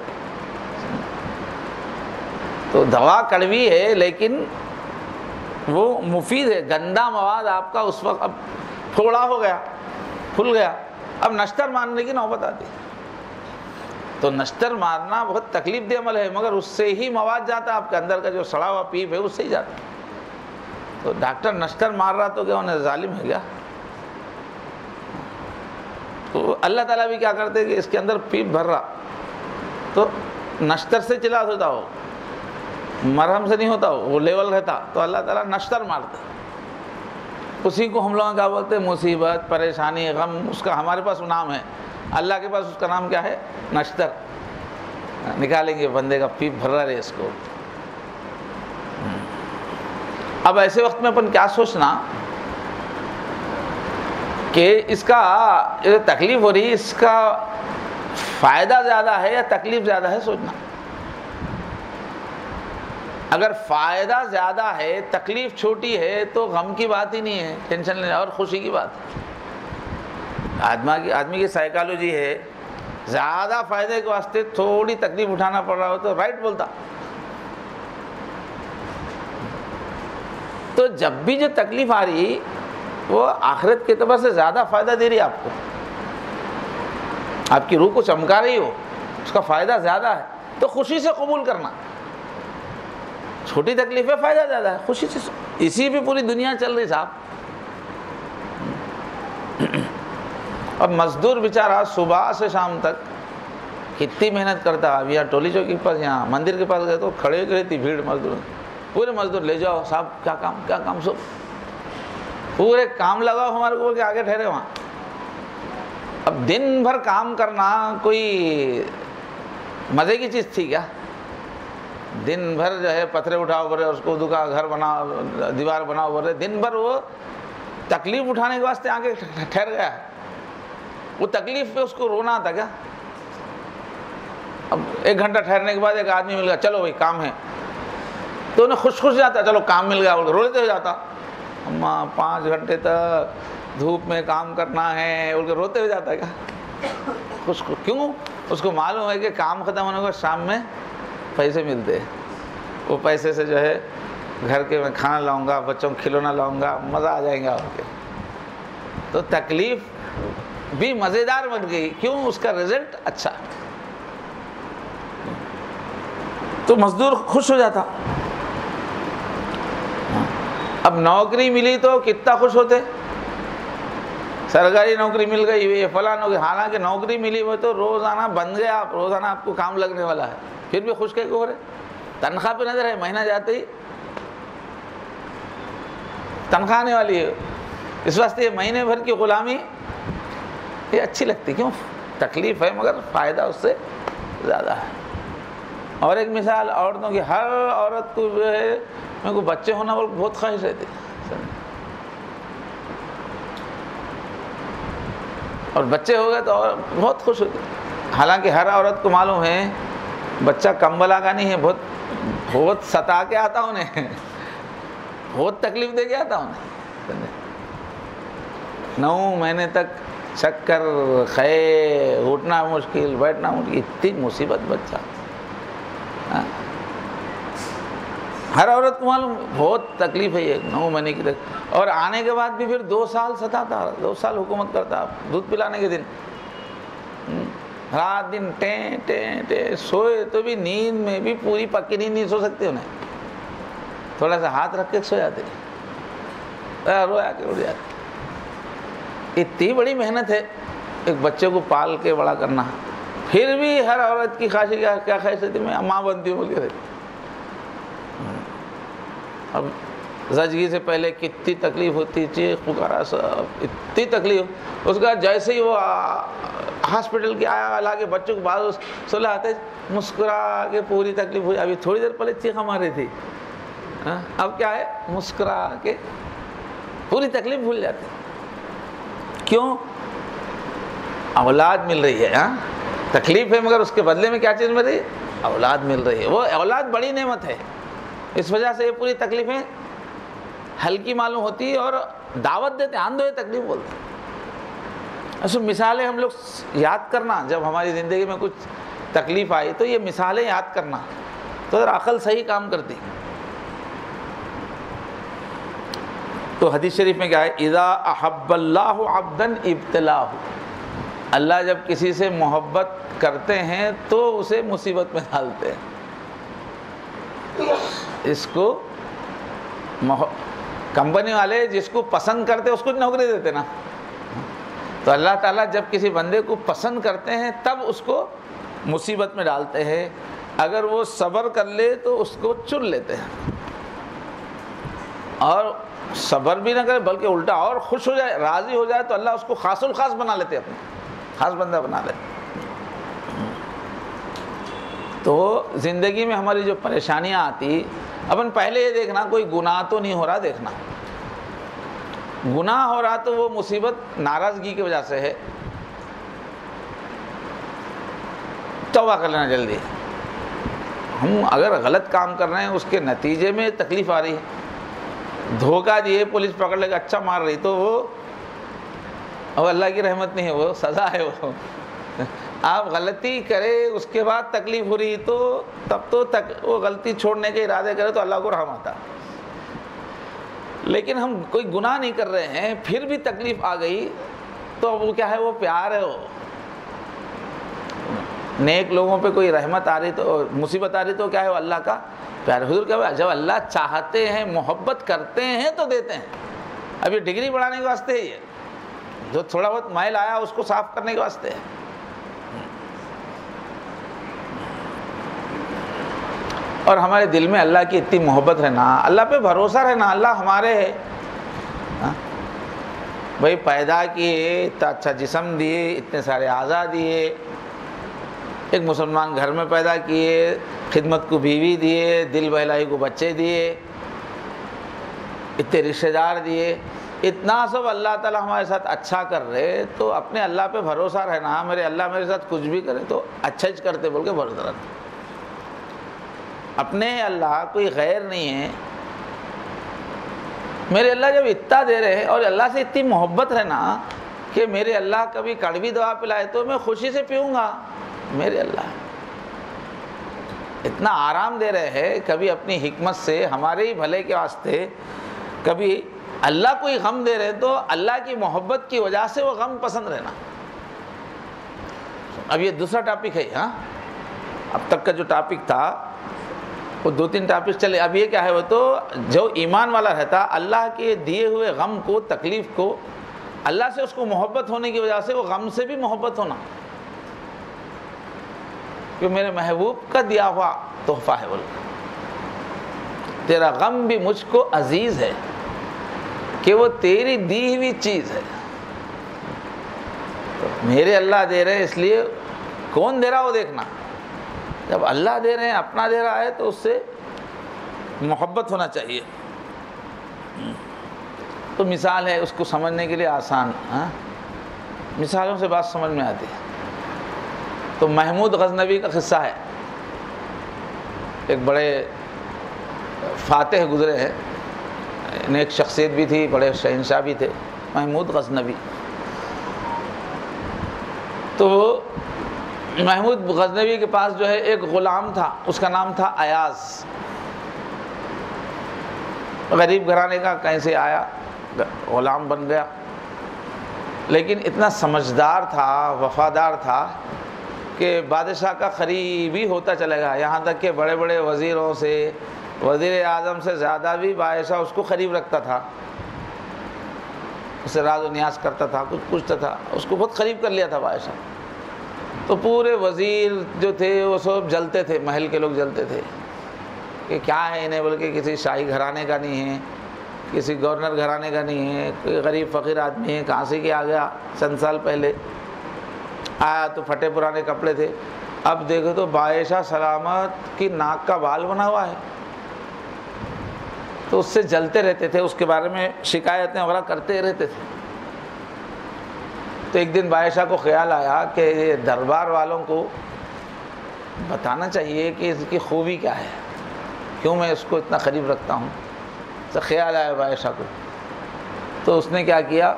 تو دوا کڑوی ہے لیکن وہ مفید ہے. گندا مواد آپ کا اس وقت اب پھوڑا ہو گیا, پھل گیا, اب نشتر مارنے کی نوبت آتی. تو نشتر مارنا بہت تکلیف دہ عمل ہے, مگر اس سے ہی مواد جاتا ہے آپ کے اندر کا جو سڑا ہوا پیپ ہے اس سے ہی جاتا. تو ڈاکٹر نشتر مار رہا تو کیا انہیں ظالم ہے کیا؟ تو اللہ تعالیٰ بھی کیا کرتے کہ اس کے اندر پیپ بھر رہا تو نشتر سے علاج ہوتا ہو, مرہم سے نہیں ہوتا ہو, وہ لیول رہتا تو اللہ تعالیٰ نشتر مارتا. اسی کو ہم لوگ کیا بولتے ہیں, مصیبت, پریشانی, غم. اس کا ہمارے پاس نام ہے, اللہ کے پاس اس کا نام کیا ہے؟ نشتر. نکالیں گے بندے کا پیپ بھر رہا ہے اس کو. اب ایسے وقت میں اپن کیا سوچنا کہ اس کا جو تکلیف ہو رہی ہے اس کا فائدہ زیادہ ہے یا تکلیف زیادہ ہے, سوچنا. اگر فائدہ زیادہ ہے, تکلیف چھوٹی ہے تو غم کی بات ہی نہیں ہے, ٹینشن لینا, اور خوشی کی بات ہے. آدمی کی سائیکالوجی ہے, زیادہ فائدے کے واسطے تھوڑی تکلیف اٹھانا پڑ رہا ہو تو رائٹ بولتا. تو جب بھی جو تکلیف آ رہی وہ آخرت کے اعتبار سے زیادہ فائدہ دے رہی ہے آپ کو, آپ کی روح کو چمکا رہی ہو, اس کا فائدہ زیادہ ہے تو خوشی سے قبول کرنا. چھوٹی تکلیف ہے, فائدہ زیادہ ہے, خوشی سے. اسی پہ پوری دنیا چل رہی صاحب. اب مزدور بیچارہ صبح سے شام تک کتنی محنت کرتا. اب یہاں ٹولی چوک کے پاس, یہاں مندر کے پاس گئے تو کھڑے ہو کے رہتی بھیڑ مزدور, پورے مزدور لے جاؤ صاحب, کیا کام سب پورے کام لگاؤ ہمارے کو, کے آگے ٹھہرے وہاں. اب دن بھر کام کرنا کوئی مزے کی چیز تھی کیا؟ دن بھر جو ہے پتھرے اٹھاؤ بولے, اس کو دکا گھر بناؤ, دیوار بناؤ بولے, دن بھر وہ تکلیف اٹھانے کے واسطے آگے ٹھہر گیا ہے. وہ تکلیف پہ اس کو رونا تھا کیا؟ اب 1 گھنٹہ ٹھہرنے کے بعد ایک آدمی مل گیا, چلو بھائی کام ہے, تو انہیں خوش جاتا, چلو کام مل گیا, روتے ہو جاتا. اماں 5 گھنٹے تک دھوپ میں کام کرنا ہے بول کے روتے ہوئے جاتا ہے کیا؟ خوش کیوں؟ اس کو معلوم ہے کہ کام ختم ہونے کے شام میں پیسے ملتے ہیں, وہ پیسے سے جو ہے گھر کے میں کھانا لاؤں گا, بچوں کو کھلونا لاؤں گا, مزہ آ جائیں گا ان کے. تو تکلیف بھی مزیدار بن گئی, کیوں؟ اس کا رزلٹ اچھا. تو مزدور خوش ہو جاتا. اب نوکری ملی تو کتنا خوش ہوتے, سرکاری نوکری مل گئی, یہ فلاں نوکری. حالانکہ نوکری ملی وہ تو روزانہ بند گیا, آپ روزانہ آپ کو کام لگنے والا ہے, پھر بھی خوش کیوں ہو رہے؟ تنخواہ پہ نظر ہے, مہینہ جاتے ہی تنخواہ آنے والی ہے, اس واسطے یہ مہینے بھر کی غلامی یہ اچھی لگتی. کیوں؟ تکلیف ہے مگر فائدہ اس سے زیادہ ہے. اور ایک مثال عورتوں کی, ہر عورت کو جو ہے میرے کو بچے ہونا بہت خواہش رہتی, اور بچے ہو گئے تو اور بہت خوش ہوتی. حالانکہ ہر عورت کو معلوم ہے بچہ کم بلا کا نہیں ہے, بہت ستا کے آتا انہیں, بہت تکلیف دے کے آتا انہیں. 9 مہینے تک چکر, خے, اٹھنا مشکل, بیٹھنا مشکل, اتنی مصیبت بچہ. ہر عورت کو معلوم بہت تکلیف ہے یہ 9 مہینے کی تک. اور آنے کے بعد بھی پھر 2 سال ستاتا, 2 سال حکومت کرتا. دودھ پلانے کے دن رات دن ٹیں ٹیں ٹیں, سوئے تو بھی نیند میں بھی پوری پکی نیند نہیں سو سکتے انہیں, تھوڑا سا ہاتھ رکھ کے سو جاتے, رویا کے اٹھ جاتے. اتنی بڑی محنت ہے ایک بچے کو پال کے بڑا کرنا، پھر بھی ہر عورت کی خواہش کیا خواہش ہوتی ہے میں ماں بنتی ہوں بول کے رہتی۔ اب زچگی سے پہلے کتنی تکلیف ہوتی، چیخ پکارا سب، اتنی تکلیف، اس کا جیسے ہی وہ ہاسپٹل کے آیا لا کے بچوں کو بعض صلاح آتے مسکرا کے پوری تکلیف ہوئی، ابھی تھوڑی دیر پہلے چیخ ہماری تھی، اب کیا ہے مسکرا کے پوری تکلیف بھول جاتی۔ کیوں؟ اولاد مل رہی ہے، تکلیف ہے مگر اس کے بدلے میں کیا چیز مل رہی ہے؟ اولاد مل رہی ہے، وہ اولاد بڑی نعمت ہے، اس وجہ سے یہ پوری تکلیفیں ہلکی معلوم ہوتی ہے اور دعوت دیتے آندو یہ تکلیف بولتے ہیں۔ ایسے مثالیں ہم لوگ یاد کرنا، جب ہماری زندگی میں کچھ تکلیف آئی تو یہ مثالیں یاد کرنا تو اگر عقل صحیح کام کرتی۔ تو حدیث شریف میں کیا ہے، اذا احب اللہ عبدا ابتلاہ، اللہ جب کسی سے محبت کرتے ہیں تو اسے مصیبت میں ڈالتے ہیں۔ اس کو کمپنی والے جس کو پسند کرتے اس کو نوکری دیتے نا، تو اللہ تعالیٰ جب کسی بندے کو پسند کرتے ہیں تب اس کو مصیبت میں ڈالتے ہیں، اگر وہ صبر کر لے تو اس کو چن لیتے ہیں، اور صبر بھی نہ کرے بلکہ الٹا اور خوش ہو جائے راضی ہو جائے تو اللہ اس کو خاص الخاص بنا لیتے، اپنے خاص بندہ بنا لیتے۔ تو زندگی میں ہماری جو پریشانیاں آتی، اپن پہلے یہ دیکھنا کوئی گناہ تو نہیں ہو رہا، دیکھنا گناہ ہو رہا تو وہ مصیبت ناراضگی کی وجہ سے ہے، توبہ کر لینا جلدی۔ ہم اگر غلط کام کر رہے ہیں اس کے نتیجے میں تکلیف آ رہی ہے، دھوکہ دیے پولیس پکڑ لے کے اچھا مار رہی تو وہ اللہ کی رحمت نہیں ہے، وہ سزا ہے۔ وہ آپ غلطی کرے اس کے بعد تکلیف ہو رہی تو تب تو وہ غلطی چھوڑنے کے ارادے کرے تو اللہ کو رحم آتا، لیکن ہم کوئی گناہ نہیں کر رہے ہیں پھر بھی تکلیف آ گئی تو وہ کیا ہے، وہ پیار ہے۔ وہ نیک لوگوں پہ کوئی رحمت آ رہی تو مصیبت آ رہی تو کیا ہے، وہ اللہ کا پیار۔ حضور کیا جب اللہ چاہتے ہیں محبت کرتے ہیں تو دیتے ہیں۔ اب یہ ڈگری بڑھانے کے واسطے ہے، یہ جو تھوڑا بہت مائل آیا اس کو صاف کرنے کے واسطے ہے۔ اور ہمارے دل میں اللہ کی اتنی محبت رہنا، اللہ پہ بھروسہ رہنا، اللہ ہمارے ہے، بھائی پیدا کیے، اتنا اچھا جسم دیے، اتنے سارے اعضاء دیے، ایک مسلمان گھر میں پیدا کیے، خدمت کو بیوی دیے، دل بہلائی کو بچے دیے، اتنے رشتہ دار دیے، اتنا سب اللہ تعالیٰ ہمارے ساتھ اچھا کر رہے تو اپنے اللہ پہ بھروسہ رہنا، میرے اللہ میرے ساتھ کچھ بھی کرے تو اچھا ہی کرتے بول کے بھروسہ رہنا۔ اپنے اللہ کوئی غیر نہیں ہے، میرے اللہ جب اتنا دے رہے اور اللہ سے اتنی محبت رہنا کہ میرے اللہ کبھی کڑوی دوا پلائے تو میں خوشی سے پیوں گا، میرے اللہ اتنا آرام دے رہے ہیں، کبھی اپنی حکمت سے ہمارے ہی بھلے کے واسطے، کبھی اللہ کوئی غم دے رہے تو اللہ کی محبت کی وجہ سے وہ غم پسند رہنا۔ اب یہ دوسرا ٹاپک ہے، اب تک کا جو ٹاپک تھا وہ 2-3 ٹاپک چلے، اب یہ کیا ہے، وہ تو جو ایمان والا رہتا اللہ کے دیے ہوئے غم کو، تکلیف کو، اللہ سے اس کو محبت ہونے کی وجہ سے وہ غم سے بھی محبت ہونا، کہ میرے محبوب کا دیا ہوا تحفہ ہے، بول تیرا غم بھی مجھ کو عزیز ہے کہ وہ تیری دی ہوئی چیز ہے، تو میرے اللہ دے رہے اس لیے کون دے رہا وہ دیکھنا، جب اللہ دے رہے ہیں اپنا دے رہا ہے تو اس سے محبت ہونا چاہیے۔ تو مثال ہے، اس کو سمجھنے کے لیے آسان، مثالوں سے بات سمجھ میں آتی ہے۔ تو محمود غزنوی کا قصہ ہے، ایک بڑے فاتح گزرے ہیں، نیک شخصیت بھی تھی، بڑے شہنشاہ بھی تھے، محمود غزنوی۔ تو محمود غزنوی کے پاس جو ہے ایک غلام تھا، اس کا نام تھا ایاز، غریب گھرانے کا، کہیں سے آیا، غلام بن گیا، لیکن اتنا سمجھدار تھا، وفادار تھا کہ بادشاہ کا قریبی ہوتا چلے گا، یہاں تک کہ بڑے بڑے وزیروں سے، وزیر اعظم سے زیادہ بھی بادشاہ اس کو قریب رکھتا تھا۔ اسے راز و نیاز کرتا تھا، کچھ پوچھتا تھا، اس کو بہت قریب کر لیا تھا بادشاہ. تو پورے وزیر جو تھے وہ سب جلتے تھے، محل کے لوگ جلتے تھے کہ کیا ہے انہیں، بول کے کسی شاہی گھرانے کا نہیں ہے، کسی گورنر گھرانے کا نہیں ہے، کوئی غریب فقیر آدمی ہے، کہاں سے کہ آ گیا، چند سال پہلے آیا تو پھٹے پرانے کپڑے تھے. اب دیکھو تو بادشاہ سلامت کی ناک کا بال بنا ہوا ہے. تو اس سے جلتے رہتے تھے، اس کے بارے میں شکایتیں وغیرہ کرتے رہتے تھے. تو ایک دن بادشاہ کو خیال آیا کہ یہ دربار والوں کو بتانا چاہیے کہ اس کی خوبی کیا ہے، کیوں میں اس کو اتنا قریب رکھتا ہوں. تو خیال آیا بادشاہ کو. تو اس نے کیا کیا،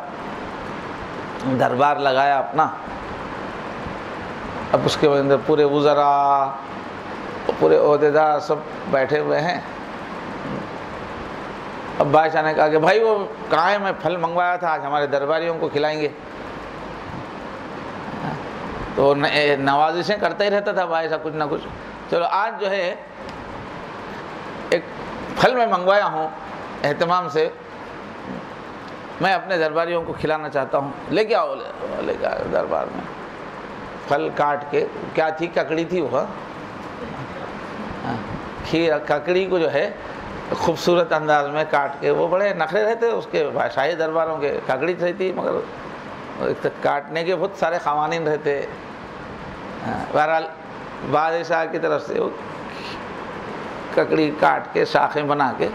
دربار لگایا اپنا. اب اس کے اندر پورے وزراء، پورے عہدیدار سب بیٹھے ہوئے ہیں. اب بادشاہ نے کہا کہ بھائی وہ کہاں ہے، میں پھل منگوایا تھا، آج ہمارے درباریوں کو کھلائیں گے. تو نوازشیں کرتا ہی رہتا تھا بادشاہ کچھ نہ کچھ. چلو آج جو ہے ایک پھل میں منگوایا ہوں اہتمام سے، میں اپنے درباریوں کو کھلانا چاہتا ہوں، لے کے آؤ. لے کے آؤ دربار میں پھل کاٹ کے. کیا تھی، ککڑی تھی وہ، کھیر ککڑی کو جو ہے خوبصورت انداز میں کاٹ کے، وہ بڑے نخرے رہتے اس کے شاہی درباروں کے. ککڑی رہتی مگر کاٹنے کے بہت سارے قوانین رہتے. بہرحال بادشاہ کی طرف سے وہ ککڑی کاٹ کے شاخیں بنا کے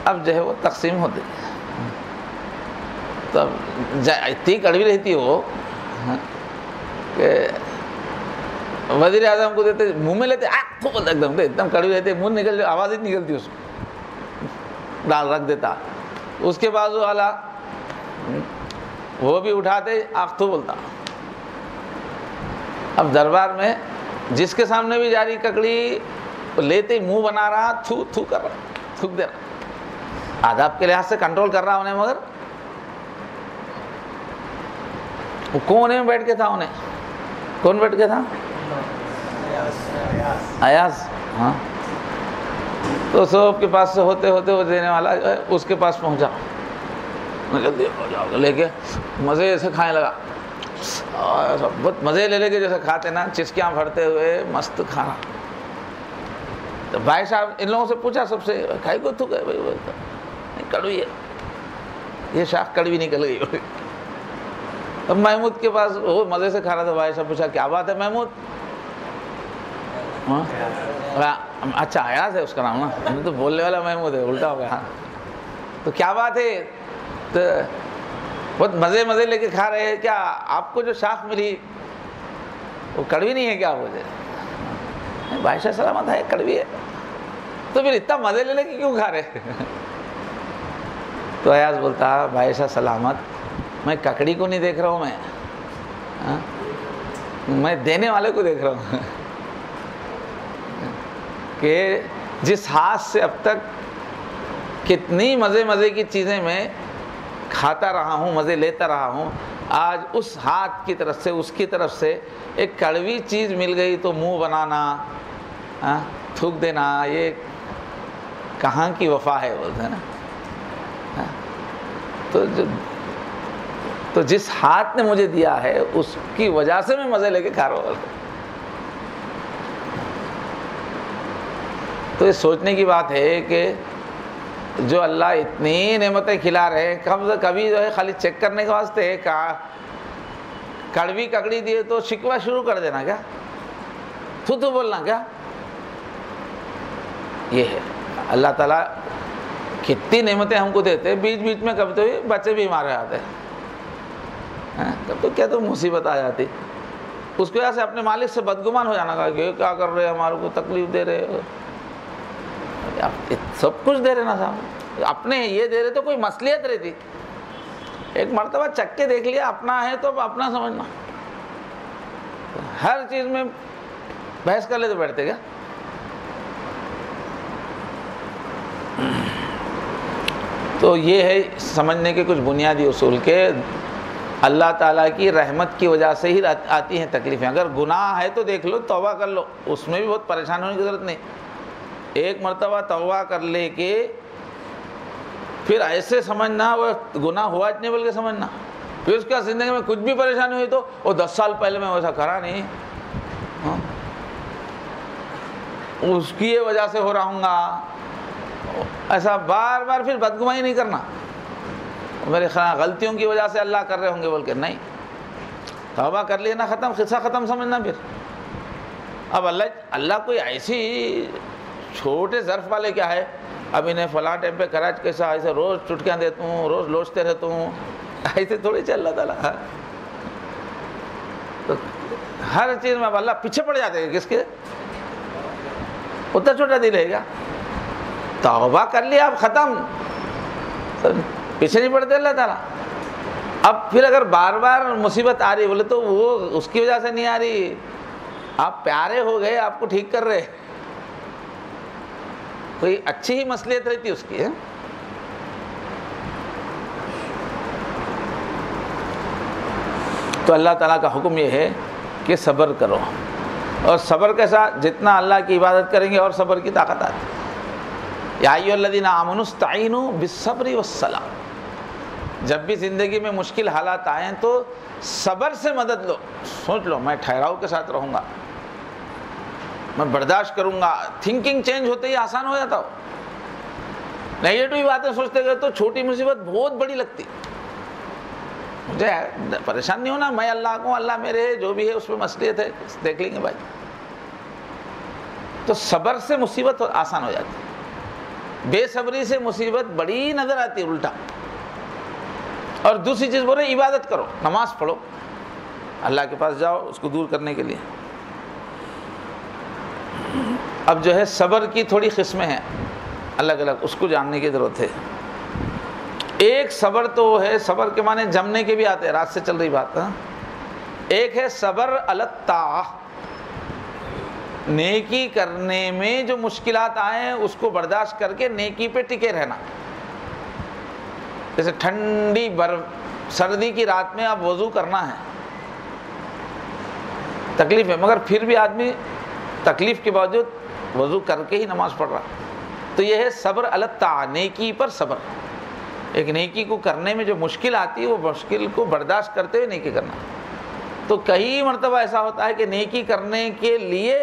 اب جو ہے وہ تقسیم ہوتی. تب اتنی کڑوی رہتی وہ کہ وزیر اعظم کو دیتے، منہ میں لیتے، ایک دم اتنا کڑوی رہتے، منہ نکل، آواز ہی نکلتی اس کو، ڈال رکھ دیتا. اس کے بازو والا وہ بھی اٹھاتے، آخ تو بولتا. اب دربار میں جس کے سامنے بھی جاری ککڑی لیتے ہی منہ بنا رہا، تھو تھو کر رہا، تھوک دے رہا. آداب کے لحاظ سے کنٹرول کر رہا انہیں، مگر وہ کونے میں بیٹھ کے تھا. انہیں کون بیٹھ کے تھا؟ ایاز. ہاں. تو سب کے پاس سے ہوتے ہوتے وہ دینے والا جو ہے اس کے پاس پہنچا، جلدی لے کے مزے سے کھانے لگا. بہت مزے لے کے جیسے کھاتے نا، چسکیاں بھرتے ہوئے مست کھانا. تو بھائی صاحب ان لوگوں سے پوچھا، سب سے، کھائی کو تھوک ہے بھائی؟ بولتا نہیں، کڑوی ہے، یہ شاخ کڑوی نکل گئی. اب محمود کے پاس وہ مزے سے کھا رہا تھا. بھائی صاحب پوچھا کیا بات ہے محمود؟ اچھا ایاز ہے اس کا نام نا، تو بولنے والا محمود ہے، الٹا ہو گیا. تو کیا بات ہے، تو بہت مزے لے کے کھا رہے ہیں، کیا آپ کو جو شاخ ملی وہ کڑوی نہیں ہے کیا؟ مجھے بادشاہ سلامت ہے، کڑوی ہے. تو پھر اتنا مزے لے کے کیوں کھا رہے؟ تو ایاز بولتا، بادشاہ سلامت میں ککڑی کو نہیں دیکھ رہا ہوں، میں دینے والے کو دیکھ رہا ہوں کہ جس ہاتھ سے اب تک کتنی مزے کی چیزیں میں کھاتا رہا ہوں، مزے لیتا رہا ہوں، آج اس ہاتھ کی طرف سے، اس کی طرف سے ایک کڑوی چیز مل گئی تو منہ بنانا، تھوک دینا، یہ کہاں کی وفا ہے بولتے ہیں نا. تو جس ہاتھ نے مجھے دیا ہے اس کی وجہ سے میں مزے لے کے کھا رہا ہوں. تو یہ سوچنے کی بات ہے کہ جو اللہ اتنی نعمتیں کھلا رہے ہیں، کبھی جو ہے خالی چیک کرنے کے واسطے کڑوی ککڑی دیے تو شکوہ شروع کر دینا کیا، تو بولنا کیا؟ یہ ہے اللہ تعالیٰ کتنی نعمتیں ہم کو دیتے، بیچ میں کبھی تو بچے بیمار ہو جاتے ہیں، تب تو کیا تو مصیبت آ جاتی. اس کی وجہ سے اپنے مالک سے بدگمان ہو جانا کہ کیا کر رہے ہیں، ہمارے کو تکلیف دے رہے، سب کچھ دے رہے نا صاحب، اپنے یہ دے رہے تو کوئی مصلحت رہتی. ایک مرتبہ چک کے دیکھ لیا اپنا ہے تو اپنا سمجھنا. ہر چیز میں بحث کر لے تو بیٹھتے کیا؟ تو یہ ہے سمجھنے کے کچھ بنیادی اصول کے اللہ تعالیٰ کی رحمت کی وجہ سے ہی آتی ہیں تکلیفیں. اگر گناہ ہے تو دیکھ لو، توبہ کر لو، اس میں بھی بہت پریشان ہونے کی ضرورت نہیں. ایک مرتبہ توبہ کر لے کے پھر ایسے سمجھنا وہ گناہ ہوا نہیں بلکہ سمجھنا. پھر اس کا زندگی میں کچھ بھی پریشانی ہوئی تو وہ 10 سال پہلے میں ویسا کرا نہیں, اس کی وجہ سے ہو رہا ہوں گا, ایسا بار بار پھر بدگمانی نہیں کرنا میرے خیال غلطیوں کی وجہ سے اللہ کر رہے ہوں گے بول کے نہیں. توبہ کر لینا, ختم, قصہ ختم سمجھنا. پھر اب اللہ کوئی ایسی چھوٹے ظرف والے کیا ہے, اب انہیں فلاں ٹائم پہ کراچ کیسا ایسے روز چٹکیاں دیتا ہوں, روز لوچتے رہتا ہوں, ایسے تھوڑی چل اللہ تعالیٰ. تو ہر چیز میں اب اللہ پیچھے پڑ جاتے ہیں, کس کے اتنا چھوٹا دل ہے کیا. توبہ کر لیا اب ختم, پیچھے نہیں پڑتے اللہ تعالیٰ. اب پھر اگر بار بار مصیبت آ رہی بولے تو وہ اس کی وجہ سے نہیں آ رہی, آپ پیارے ہو گئے, آپ کو ٹھیک کر رہے, کوئی اچھی ہی مصلحت رہتی اس کی. تو اللہ تعالیٰ کا حکم یہ ہے کہ صبر کرو, اور صبر کے ساتھ جتنا اللہ کی عبادت کریں گے اور صبر کی طاقت آتی ہے. یا ایھا الذین آمنوا استعینوا بالصبر والصلاۃ. جب بھی زندگی میں مشکل حالات آئیں تو صبر سے مدد لو. سوچ لو میں ٹھہراؤ کے ساتھ رہوں گا, میں برداشت کروں گا. تھنکنگ چینج ہوتے ہی آسان ہو جاتا ہو. نیگیٹو باتیں سوچتے گئے تو چھوٹی مصیبت بہت بڑی لگتی. مجھے پریشان نہیں ہونا, میں اللہ کو, اللہ میرے ہے, جو بھی ہے اس پہ مصلحت ہے, دیکھ لیں گے بھائی. تو صبر سے مصیبت آسان ہو جاتی ہے. بے صبری سے مصیبت بڑی نظر آتی ہے الٹا. اور دوسری چیز بول رہے عبادت کرو, نماز پڑھو, اللہ کے پاس جاؤ اس کو دور کرنے کے لیے. اب جو ہے صبر کی تھوڑی قسمیں ہیں الگ الگ, اس کو جاننے کی ضرورت ہے. ایک صبر تو ہے, صبر کے معنی جمنے کے بھی آتے ہیں, رات سے چل رہی بات. ایک ہے صبر علی الطاعہ, نیکی کرنے میں جو مشکلات آئیں اس کو برداشت کر کے نیکی پہ ٹکے رہنا. جیسے ٹھنڈی سردی کی رات میں اب وضو کرنا ہے, تکلیف ہے, مگر پھر بھی آدمی تکلیف کے باوجود وضو کر کے ہی نماز پڑھ رہا. تو یہ ہے صبر علی الطاعہ, نیکی پر صبر. ایک نیکی کو کرنے میں جو مشکل آتی ہے وہ مشکل کو برداشت کرتے ہوئے نیکی کرنا. تو کئی مرتبہ ایسا ہوتا ہے کہ نیکی کرنے کے لیے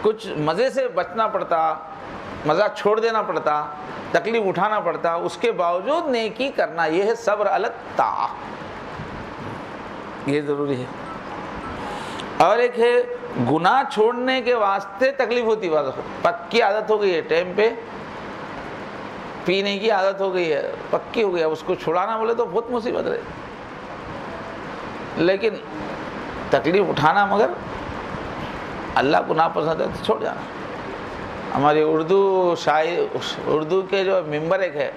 کچھ مزے سے بچنا پڑتا, مزہ چھوڑ دینا پڑتا, تکلیف اٹھانا پڑتا, اس کے باوجود نیکی کرنا. یہ ہے صبر علی الطاعہ, یہ ضروری ہے. اور ایک ہے گناہ چھوڑنے کے واسطے تکلیف ہوتی ہے. پکی عادت ہو گئی ہے, ٹائم پہ پینے کی عادت ہو گئی ہے, پکی ہو گئی ہے, اس کو چھڑانا بولے تو بہت مصیبت رہے. لیکن تکلیف اٹھانا, مگر اللہ کو ناپسند ہے تو چھوڑ جانا. ہماری اردو کے جو ممبر ایک ہے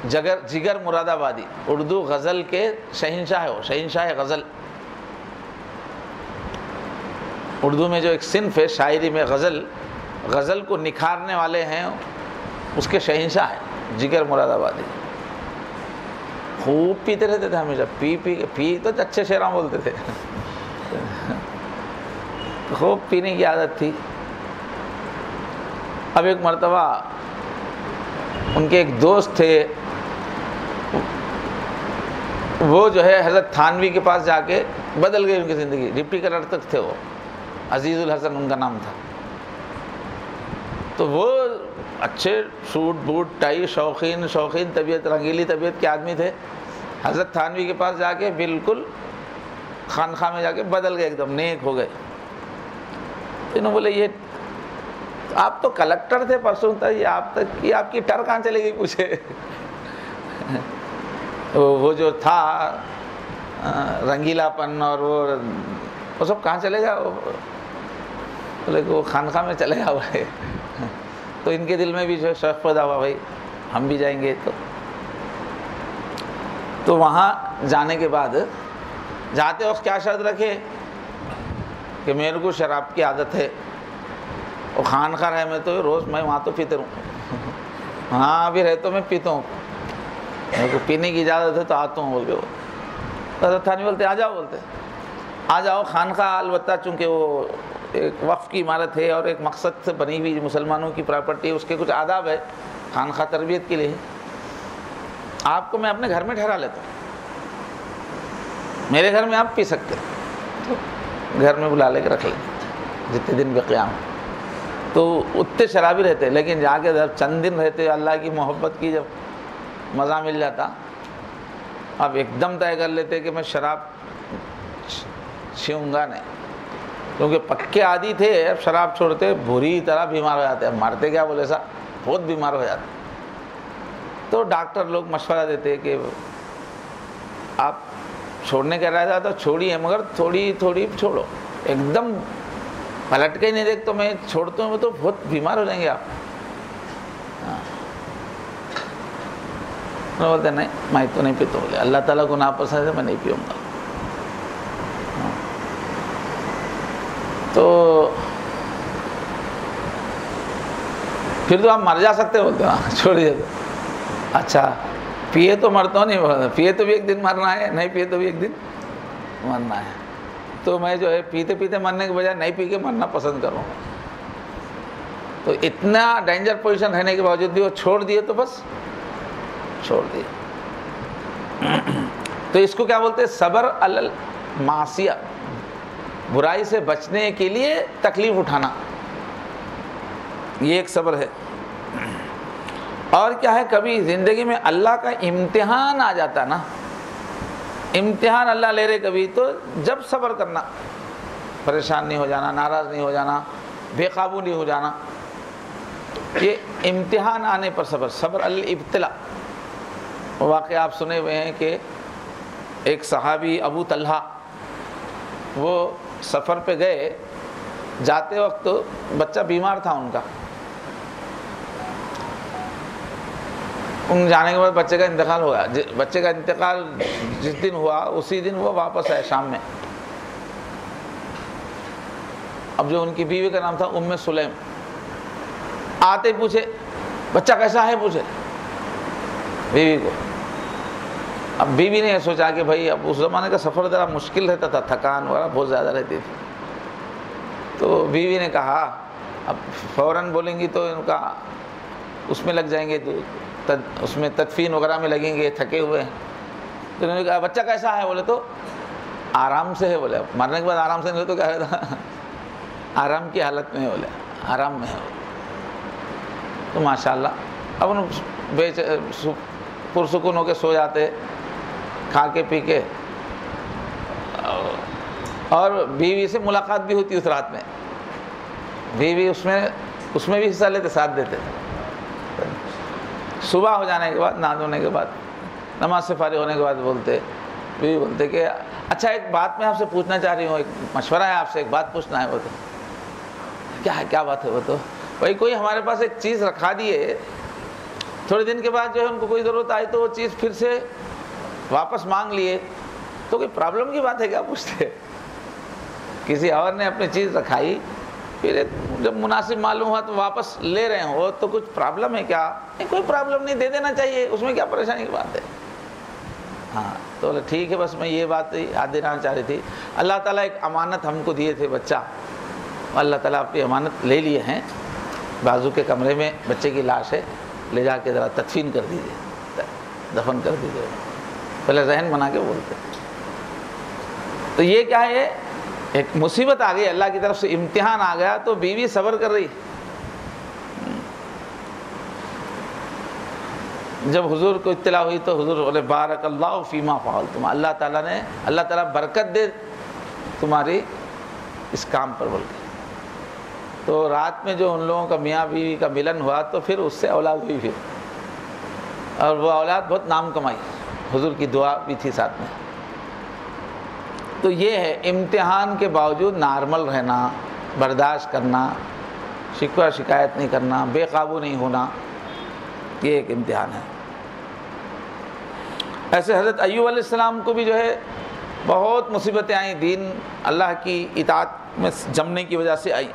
جگر مراد آبادی, اردو غزل کے شہنشاہ ہے, وہ شہنشاہ غزل. اردو میں جو ایک صنف ہے شاعری میں غزل کو نکھارنے والے ہیں, اس کے شہنشاہ ہے جگر مراد آبادی. خوب پیتے رہتے تھے ہمیشہ, پی تو اچھے شعراں بولتے تھے, خوب پینے کی عادت تھی. اب ایک مرتبہ ان کے ایک دوست تھے, وہ جو ہے حضرت تھانوی کے پاس جا کے بدل گئی ان کی زندگی. ڈپٹی کلر تک تھے وہ, عزیز الحسن ان کا نام تھا. تو وہ اچھے سوٹ بوٹ ٹائی شوقین طبیعت, رنگیلی طبیعت کے آدمی تھے. حضرت تھانوی کے پاس جا کے بالکل خانخواہ میں جا کے بدل گئے, ایک دم نیک ہو گئے. انہوں بولے یہ آپ تو کلکٹر تھے پرسوں تک, یہ آپ کی ٹر کہاں چلے گئی پوچھے. وہ جو تھا رنگیلا پن اور وہ سب کہاں چلے گا. بولے کہ وہ خانخواہ میں چلے گا بھائی. تو ان کے دل میں بھی جو شوق پیدا ہوا, بھائی ہم بھی جائیں گے. تو وہاں جانے کے بعد جاتے وقت کیا شرط رکھے کہ میرے کو شراب کی عادت ہے, اور خانخواہ ہے میں تو روز میں وہاں تو پیتے رہوں, ہاں ابھی رہتا ہوں میں پیتا ہوں, میرے کو پینے کی اجازت ہے تو آتا ہوں بول کے. وہ حضرت تھانوی بولتے آ جاؤ, بولتے آ جاؤ. خانخواہ البتہ چونکہ وہ ایک وقف کی عمارت ہے اور ایک مقصد سے بنی ہوئی مسلمانوں کی پراپرٹی ہے, اس کے کچھ آداب ہے. خانخواہ تربیت کے لیے. آپ کو میں اپنے گھر میں ٹھہرا لیتا ہوں, میرے گھر میں آپ پی سکتے ہیں, تو گھر میں بلا لے کے رکھ لیں جتنے دن بھی قیام. تو اتنے شرابی رہتے, لیکن جا کے جب چند دن رہتے اللہ کی محبت کی جب مزہ مل جاتا, اب ایک دم طے کر لیتے کہ میں شراب چھیوں گا نہیں, کیونکہ پکے عادی تھے. اب شراب چھوڑتے بری طرح بیمار ہو جاتے, اب مارتے کیا بولے سا, بہت بیمار ہو جاتے. تو ڈاکٹر لوگ مشورہ دیتے کہ آپ چھوڑنے کا ارادہ تو چھوڑیے, مگر تھوڑی تھوڑی چھوڑو, ایک دم پلٹ کے ہی نہیں دیکھ تو میں چھوڑتا ہوں تو بہت بیمار ہو جائیں گے آپ. بولتے نہیں میں تو نہیں پیتا, بولے اللہ تعالیٰ کو ناپسند ہے, میں نہیں پیوں گا. تو پھر تو آپ مر جا سکتے بولتے نا, چھوڑیے تو. اچھا پیے تو مرتا ہوں نہیں, پیے تو بھی ایک دن مرنا ہے, نہیں پیے تو بھی ایک دن مرنا ہے. تو میں جو ہے پیتے پیتے مرنے کے بجائے نہیں پی کے مرنا پسند کروں. تو اتنا ڈینجر پوزیشن رہنے کے باوجود بھی وہ چھوڑ دیے, تو بس چھوڑ دیے. تو اس کو کیا بولتے ہیں, صبر علی المعصیہ, برائی سے بچنے کے لیے تکلیف اٹھانا, یہ ایک صبر ہے. اور کیا ہے, کبھی زندگی میں اللہ کا امتحان آ جاتا نا, امتحان اللہ لے رہے کبھی, تو جب صبر کرنا, پریشان نہیں ہو جانا, ناراض نہیں ہو جانا, بے قابو نہیں ہو جانا. یہ امتحان آنے پر صبر, صبر الابتلاء. واقعہ آپ سنے ہوئے ہیں کہ ایک صحابی ابو طلحہ, وہ سفر پہ گئے, جاتے وقت بچہ بیمار تھا ان کا. ان جانے کے بعد بچے کا انتقال ہوا. بچے کا انتقال جس دن ہوا اسی دن وہ واپس آئے شام میں. اب جو ان کی بیوی کا نام تھا ام سلیم, آتے پوچھے بچہ کیسا ہے, پوچھے بیوی کو. اب بیوی نے سوچا کہ بھائی اب اس زمانے کا سفر ذرا مشکل رہتا تھا, تھکان وغیرہ بہت زیادہ رہتی تھی. تو بیوی نے کہا اب فوراً بولیں گی تو ان کا اس میں لگ جائیں گے, تو اس میں تدفین وغیرہ میں لگیں گے, تھکے ہوئے ہیں. تو انہوں نے کہا بچہ کیسا ہے, بولے تو آرام سے ہے. بولے مرنے کے بعد آرام سے نہیں تو کیا رہتا, آرام کی حالت میں ہے, بولے آرام میں ہے. تو ماشاءاللہ اب ان پرسکون ہو کے سو جاتے, کھا کے پی کے. اور بیوی سے ملاقات بھی ہوتی اس رات میں, بیوی اس میں بھی حصہ لیتے, ساتھ دیتے. صبح ہو جانے کے بعد, نہا دھونے کے بعد, نماز سے فارغ ہونے کے بعد بولتے, بیوی بولتے کہ اچھا ایک بات میں آپ سے پوچھنا چاہ رہی ہوں, ایک مشورہ ہے آپ سے, ایک بات پوچھنا ہے. وہ تو کیا ہے, کیا بات ہے. وہ تو بھائی کوئی ہمارے پاس ایک چیز رکھا دیے, تھوڑے دن کے بعد جو ہے ان کو کوئی ضرورت آئی تو وہ چیز پھر سے واپس مانگ لیے, تو کوئی پرابلم کی بات ہے کیا, پوچھتے. کسی اور نے اپنی چیز رکھائی, پھر جب مناسب معلوم ہوا تو واپس لے رہے ہوں, تو کچھ پرابلم ہے کیا؟ نہیں کوئی پرابلم نہیں, دے دینا چاہیے, اس میں کیا پریشانی کی بات ہے. ہاں تو بولے ٹھیک ہے, بس میں یہ بات یاد دلانا چاہ رہی تھی. اللہ تعالیٰ ایک امانت ہم کو دیے تھے, بچہ, اللہ تعالیٰ اپنی امانت لے لیے ہیں. بازو کے کمرے میں بچے کی لاش ہے, لے جا کے ذرا تدفین کر دیجیے, دفن کر دیجیے. پہلے ذہن بنا کے بولتے. تو یہ کیا ہے, ایک مصیبت آ گئی, اللہ کی طرف سے امتحان آ گیا, تو بیوی صبر کر رہی. جب حضور کو اطلاع ہوئی تو حضور بولے بارک اللہ فیما فعلتم, اللہ تعالیٰ برکت دے تمہاری اس کام پر. بول کے تو رات میں جو ان لوگوں کا میاں بیوی کا ملن ہوا, تو پھر اس سے اولاد ہوئی پھر, اور وہ اولاد بہت نام کمائی. حضور کی دعا بھی تھی ساتھ میں. تو یہ ہے امتحان کے باوجود نارمل رہنا, برداشت کرنا, شکوہ شکایت نہیں کرنا, بے قابو نہیں ہونا, یہ ایک امتحان ہے. ایسے حضرت ایوب علیہ السلام کو بھی جو ہے بہت مصیبتیں آئیں, دین اللہ کی اطاعت میں جمنے کی وجہ سے آئی.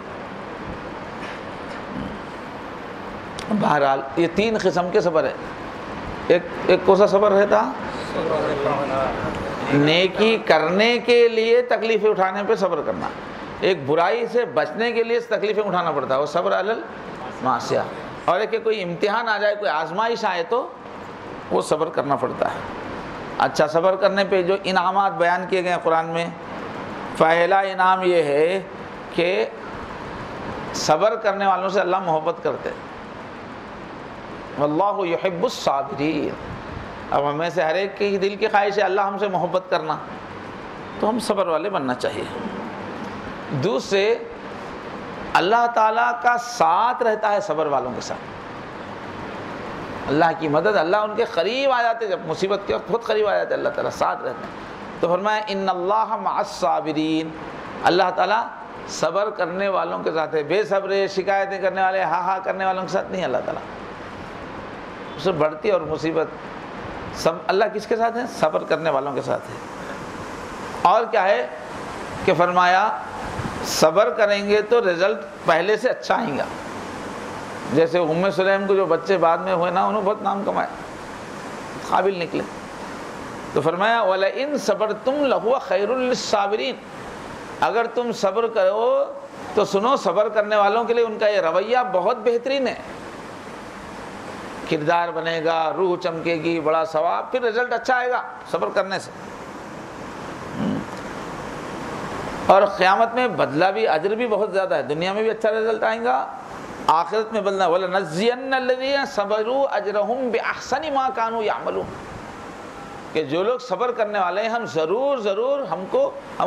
بہرحال یہ 3 قسم کے صبر ہے. ایک کون سا صبر رہتا, نیکی کرنے کے لیے تکلیفیں اٹھانے پہ صبر کرنا. ایک برائی سے بچنے کے لیے تکلیفیں اٹھانا پڑتا ہے, وہ صبر علی المعصیہ. اور ایک کہ کوئی امتحان آ جائے، کوئی آزمائش آئے تو وہ صبر کرنا پڑتا ہے۔ اچھا، صبر کرنے پہ جو انعامات بیان کیے گئے ہیں قرآن میں، پہلا انعام یہ ہے کہ صبر کرنے والوں سے اللہ محبت کرتے، واللہ یحب الصابرین۔ اب ہمیں سے ہر ایک کی دل کی خواہش ہے اللہ ہم سے محبت کرنا، تو ہم صبر والے بننا چاہیے۔ دوسرے، اللہ تعالیٰ کا ساتھ رہتا ہے صبر والوں کے ساتھ، اللہ کی مدد، اللہ ان کے قریب آ جاتے، جب مصیبت کے وقت بہت قریب آ جاتے اللہ تعالیٰ ساتھ رہتے ہیں۔ تو فرمایا ان اللہ مع الصابرین، اللہ تعالیٰ صبر کرنے والوں کے ساتھ ہے، بے صبرے، شکایتیں کرنے والے، ہاں ہاں کرنے والوں کے ساتھ نہیں اللہ تعالیٰ۔ اس سے بڑھتی اور مصیبت سب اللہ کس کے ساتھ ہے؟ صبر کرنے والوں کے ساتھ ہے۔ اور کیا ہے کہ فرمایا صبر کریں گے تو رزلٹ پہلے سے اچھا آئیں گا۔ جیسے ام سلیم کو جو بچے بعد میں ہوئے نا، انہوں نے بہت نام کمایا، قابل نکلے، تو فرمایا وَلَئِن صَبَرْتُمْ لَهُوَ خَيْرٌ لِلصَّابِرِينَ، اگر تم صبر کرو تو سنو صبر کرنے والوں کے لیے ان کا یہ رویہ بہت بہترین ہے، کردار بنے گا، روح چمکے گی، بڑا ثواب، پھر رزلٹ اچھا آئے گا صبر کرنے سے۔ اور قیامت میں بدلہ بھی، اجر بھی بہت زیادہ ہے، دنیا میں بھی اچھا رزلٹ آئے گا، آخرت میں بدلہ وَلَنَجْزِيَنَّ الَّذِينَ صَبَرُوا أَجْرَهُمْ بِأَحْسَنِ مَا كَانُوا يَعْمَلُونَ، کہ جو لوگ صبر کرنے والے ہیں ہم ضرور ہم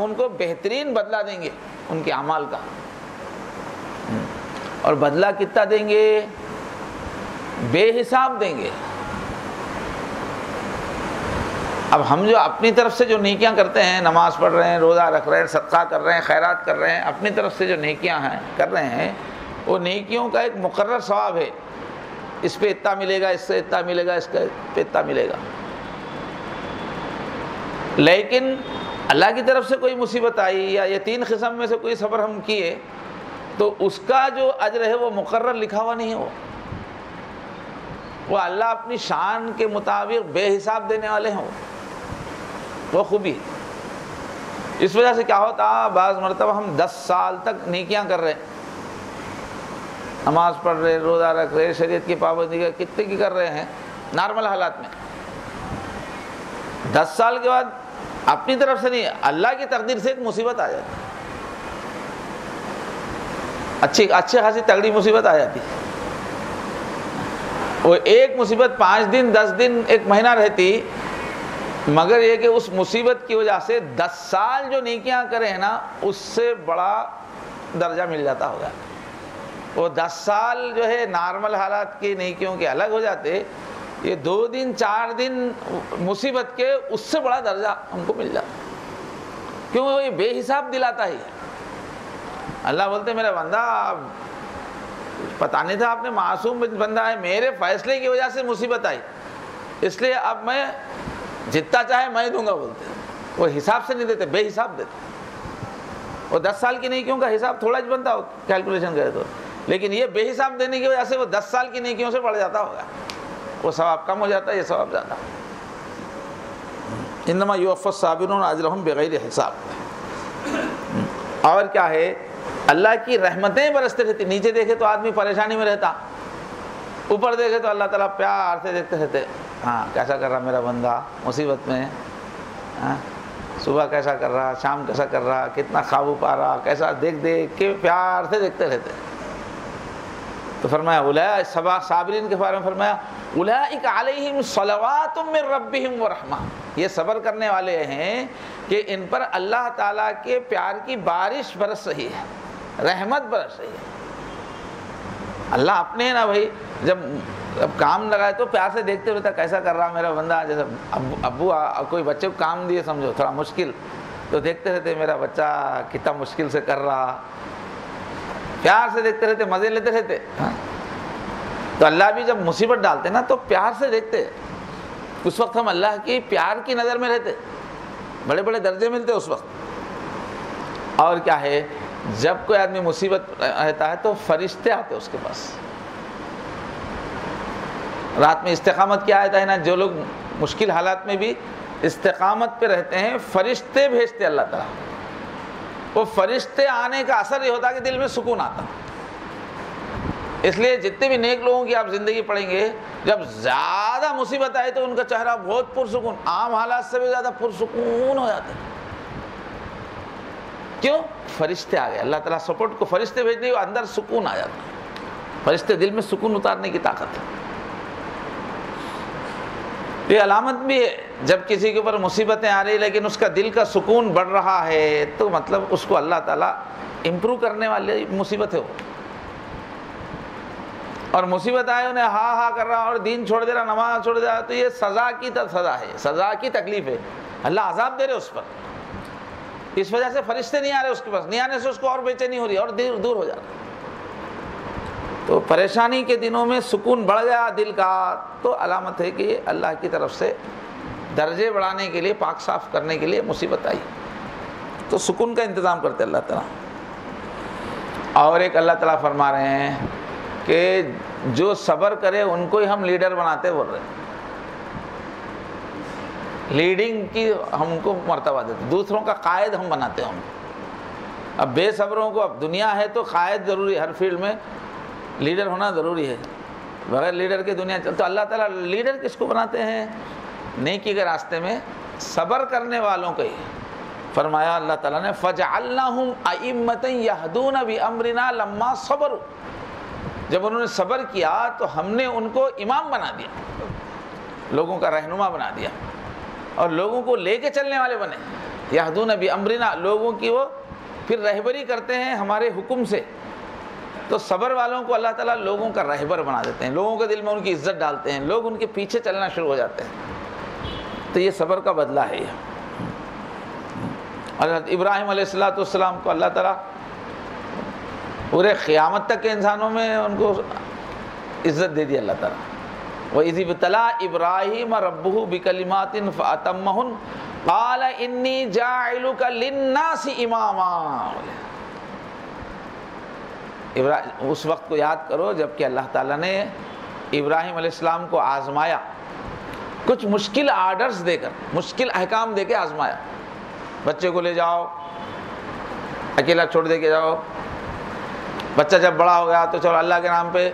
ان کو بہترین بدلہ دیں گے ان کے اعمال کا۔ اور بدلہ کتنا دیں گے؟ بے حساب دیں گے۔ اب ہم جو اپنی طرف سے جو نیکیاں کرتے ہیں، نماز پڑھ رہے ہیں، روزہ رکھ رہے ہیں، صدقہ کر رہے ہیں، خیرات کر رہے ہیں، اپنی طرف سے جو نیکیاں ہیں کر رہے ہیں، وہ نیکیوں کا ایک مقرر ثواب ہے، اس پہ اتنا ملے گا، اس سے اتنا ملے گا، اس پہ اتنا ملے گا۔ لیکن اللہ کی طرف سے کوئی مصیبت آئی یا یہ 3 قسم میں سے کوئی صبر ہم کیے تو اس کا جو اجر ہے وہ مقرر لکھا ہوا نہیں ہے، وہ اللہ اپنی شان کے مطابق بے حساب دینے والے ہیں، وہ خوبی۔ اس وجہ سے کیا ہوتا، بعض مرتبہ ہم 10 سال تک نیکیاں کر رہے، نماز پڑھ رہے، روزہ رکھ رہے، شریعت کی پابندی کتنے کی کر رہے ہیں نارمل حالات میں، 10 سال کے بعد اپنی طرف سے نہیں، اللہ کی تقدیر سے ایک مصیبت آ جاتی، اچھی خاصی تگڑی مصیبت آ جاتی، وہ ایک مصیبت 5 دن 10 دن 1 مہینہ رہتی، مگر یہ کہ اس مصیبت کی وجہ سے 10 سال جو نیکیاں کرے ہیں نا اس سے بڑا درجہ مل جاتا ہوگا۔ وہ 10 سال جو ہے نارمل حالات کی نیکیوں کے الگ ہو جاتے، یہ 2 دن 4 دن مصیبت کے اس سے بڑا درجہ ہم کو مل جاتا، کیوں وہ یہ بے حساب دلاتا ہی۔ اللہ بولتے میرا بندہ پتہ نہیں تھا آپ نے معصوم بندہ ہے، میرے فیصلے کی وجہ سے مصیبت آئی، اس لیے اب میں جتنا چاہے میں دوں گا، بولتے وہ حساب سے نہیں دیتے، بے حساب دیتے۔ وہ 10 سال کی نیکیوں کا حساب تھوڑا ہی بنتا ہو کیلکولیشن کرے تو، لیکن یہ بے حساب دینے کی وجہ سے وہ 10 سال کی نیکیوں سے بڑھ جاتا ہوگا، وہ ثواب کم ہو جاتا ہے، یہ ثواب زیادہ۔ انما یوفی الصابرون اجرہم بغیر حساب۔ اور کیا ہے، اللہ کی رحمتیں برستے رہتی، نیچے دیکھے تو آدمی پریشانی میں رہتا، اوپر دیکھے تو اللہ تعالیٰ پیار سے دیکھتے رہتے، ہاں کیسا کر رہا میرا بندہ مصیبت میں، ہاں صبح کیسا کر رہا، شام کیسا کر رہا، کتنا قابو پا رہا، کیسا دیکھ کے پیار سے دیکھتے رہتے۔ تو فرمایا اولئک صابرین کے بارے میں فرمایا اولئک علیہم صلوات من ربہم ورحمہ، یہ صبر کرنے والے ہیں کہ ان پر اللہ تعالیٰ کے پیار کی بارش برس رہی ہے، رحمت برس رہی ہے۔ اللہ اپنے ہے نا بھائی، جب کام لگائے تو پیار سے دیکھتے رہتا کیسا کر رہا میرا بندہ، جیسے ابو کوئی بچے کو کام دیے سمجھو تھوڑا مشکل، تو دیکھتے رہتے میرا بچہ کتنا مشکل سے کر رہا، پیار سے دیکھتے رہتے، مزے لیتے رہتے۔ تو اللہ بھی جب مصیبت ڈالتے نا تو پیار سے دیکھتے، اس وقت ہم اللہ کی پیار کی نظر میں رہتے، بڑے بڑے درجے ملتے اس وقت۔ اور کیا ہے، جب کوئی آدمی مصیبت رہتا ہے تو فرشتے آتے اس کے پاس، رات میں استقامت کی آیت ہے نا، جو لوگ مشکل حالات میں بھی استقامت پہ رہتے ہیں فرشتے بھیجتے اللہ تعالیٰ، وہ فرشتے آنے کا اثر یہ ہوتا کہ دل میں سکون آتا، اس لیے جتنے بھی نیک لوگوں کی آپ زندگی پڑھیں گے، جب زیادہ مصیبت آئے تو ان کا چہرہ بہت پرسکون، عام حالات سے بھی زیادہ پرسکون ہو جاتا ہے۔ کیوں؟ فرشتے آ گئے، اللہ تعالیٰ سپورٹ کو فرشتے بھیجنے، اندر سکون آ جاتا ہے، فرشتے دل میں سکون اتارنے کی طاقت ہے۔ یہ علامت بھی ہے، جب کسی کے اوپر مصیبتیں آ رہی لیکن اس کا دل کا سکون بڑھ رہا ہے تو مطلب اس کو اللہ تعالیٰ امپروو کرنے والی مصیبت ہے وہ، اور مصیبت آئے انہیں ہاں ہاں کر رہا اور دین چھوڑ دے رہا، نماز چھوڑ دے رہا، تو یہ سزا کی سزا ہے، سزا کی تکلیف ہے، اللہ عذاب دے رہے اس پر، اس وجہ سے فرشتے نہیں آ رہے اس کے پاس، نہیں آنے سے اس کو اور بے چینی ہو رہی ہے اور دور ہو جا رہا ہے۔ تو پریشانی کے دنوں میں سکون بڑھ گیا دل کا تو علامت ہے کہ اللہ کی طرف سے درجے بڑھانے کے لیے، پاک صاف کرنے کے لیے مصیبت آئی، تو سکون کا انتظام کرتے اللہ تعالیٰ۔ اور ایک اللہ تعالیٰ فرما رہے ہیں کہ جو صبر کرے ان کو ہی ہم لیڈر بناتے، بول رہے ہیں لیڈنگ کی ہم کو مرتبہ دیتے، دوسروں کا قائد ہم بناتے ہیں ہم۔ اب بے صبروں کو، اب دنیا ہے تو قائد ضروری ہے، ہر فیلڈ میں لیڈر ہونا ضروری ہے، بغیر لیڈر کی دنیا چل۔ تو اللہ تعالیٰ لیڈر کس کو بناتے ہیں؟ نیکی کے راستے میں صبر کرنے والوں کو ہی فرمایا اللہ تعالیٰ نے فَجَعَلْنَاهُمْ أَئِمَّةً يَهْدُونَ بِأَمْرِنَا لَمَّا صَبَرُوا، جب انہوں نے صبر کیا تو ہم نے ان کو امام بنا دیا، لوگوں کا رہنما بنا دیا اور لوگوں کو لے کے چلنے والے بنے۔ یہدون بامرنا، لوگوں کی وہ پھر رہبری کرتے ہیں ہمارے حکم سے۔ تو صبر والوں کو اللہ تعالیٰ لوگوں کا رہبر بنا دیتے ہیں، لوگوں کے دل میں ان کی عزت ڈالتے ہیں، لوگ ان کے پیچھے چلنا شروع ہو جاتے ہیں۔ تو یہ صبر کا بدلہ ہے یہ۔ حضرت ابراہیم علیہ السلام کو اللہ تعالیٰ پورے قیامت تک کے انسانوں میں ان کو عزت دے دی اللہ تعالیٰ۔ وَإِذِ ابْتَلَىٰ إِبْرَاهِيمَ رَبُّهُ بِكَلِمَاتٍ فَأَتَمَّهُنَّ قَالَ إِنِّي جَاعِلُكَ لِلنَّاسِ إِمَامًا۔ اس وقت کو یاد کرو جب کہ اللہ تعالیٰ نے ابراہیم علیہ السلام کو آزمایا، کچھ مشکل آرڈرز دے کر، مشکل احکام دے کے آزمایا۔ بچے کو لے جاؤ، اکیلا چھوڑ دے کے جاؤ، بچہ جب بڑا ہو گیا تو چلو اللہ کے نام پہ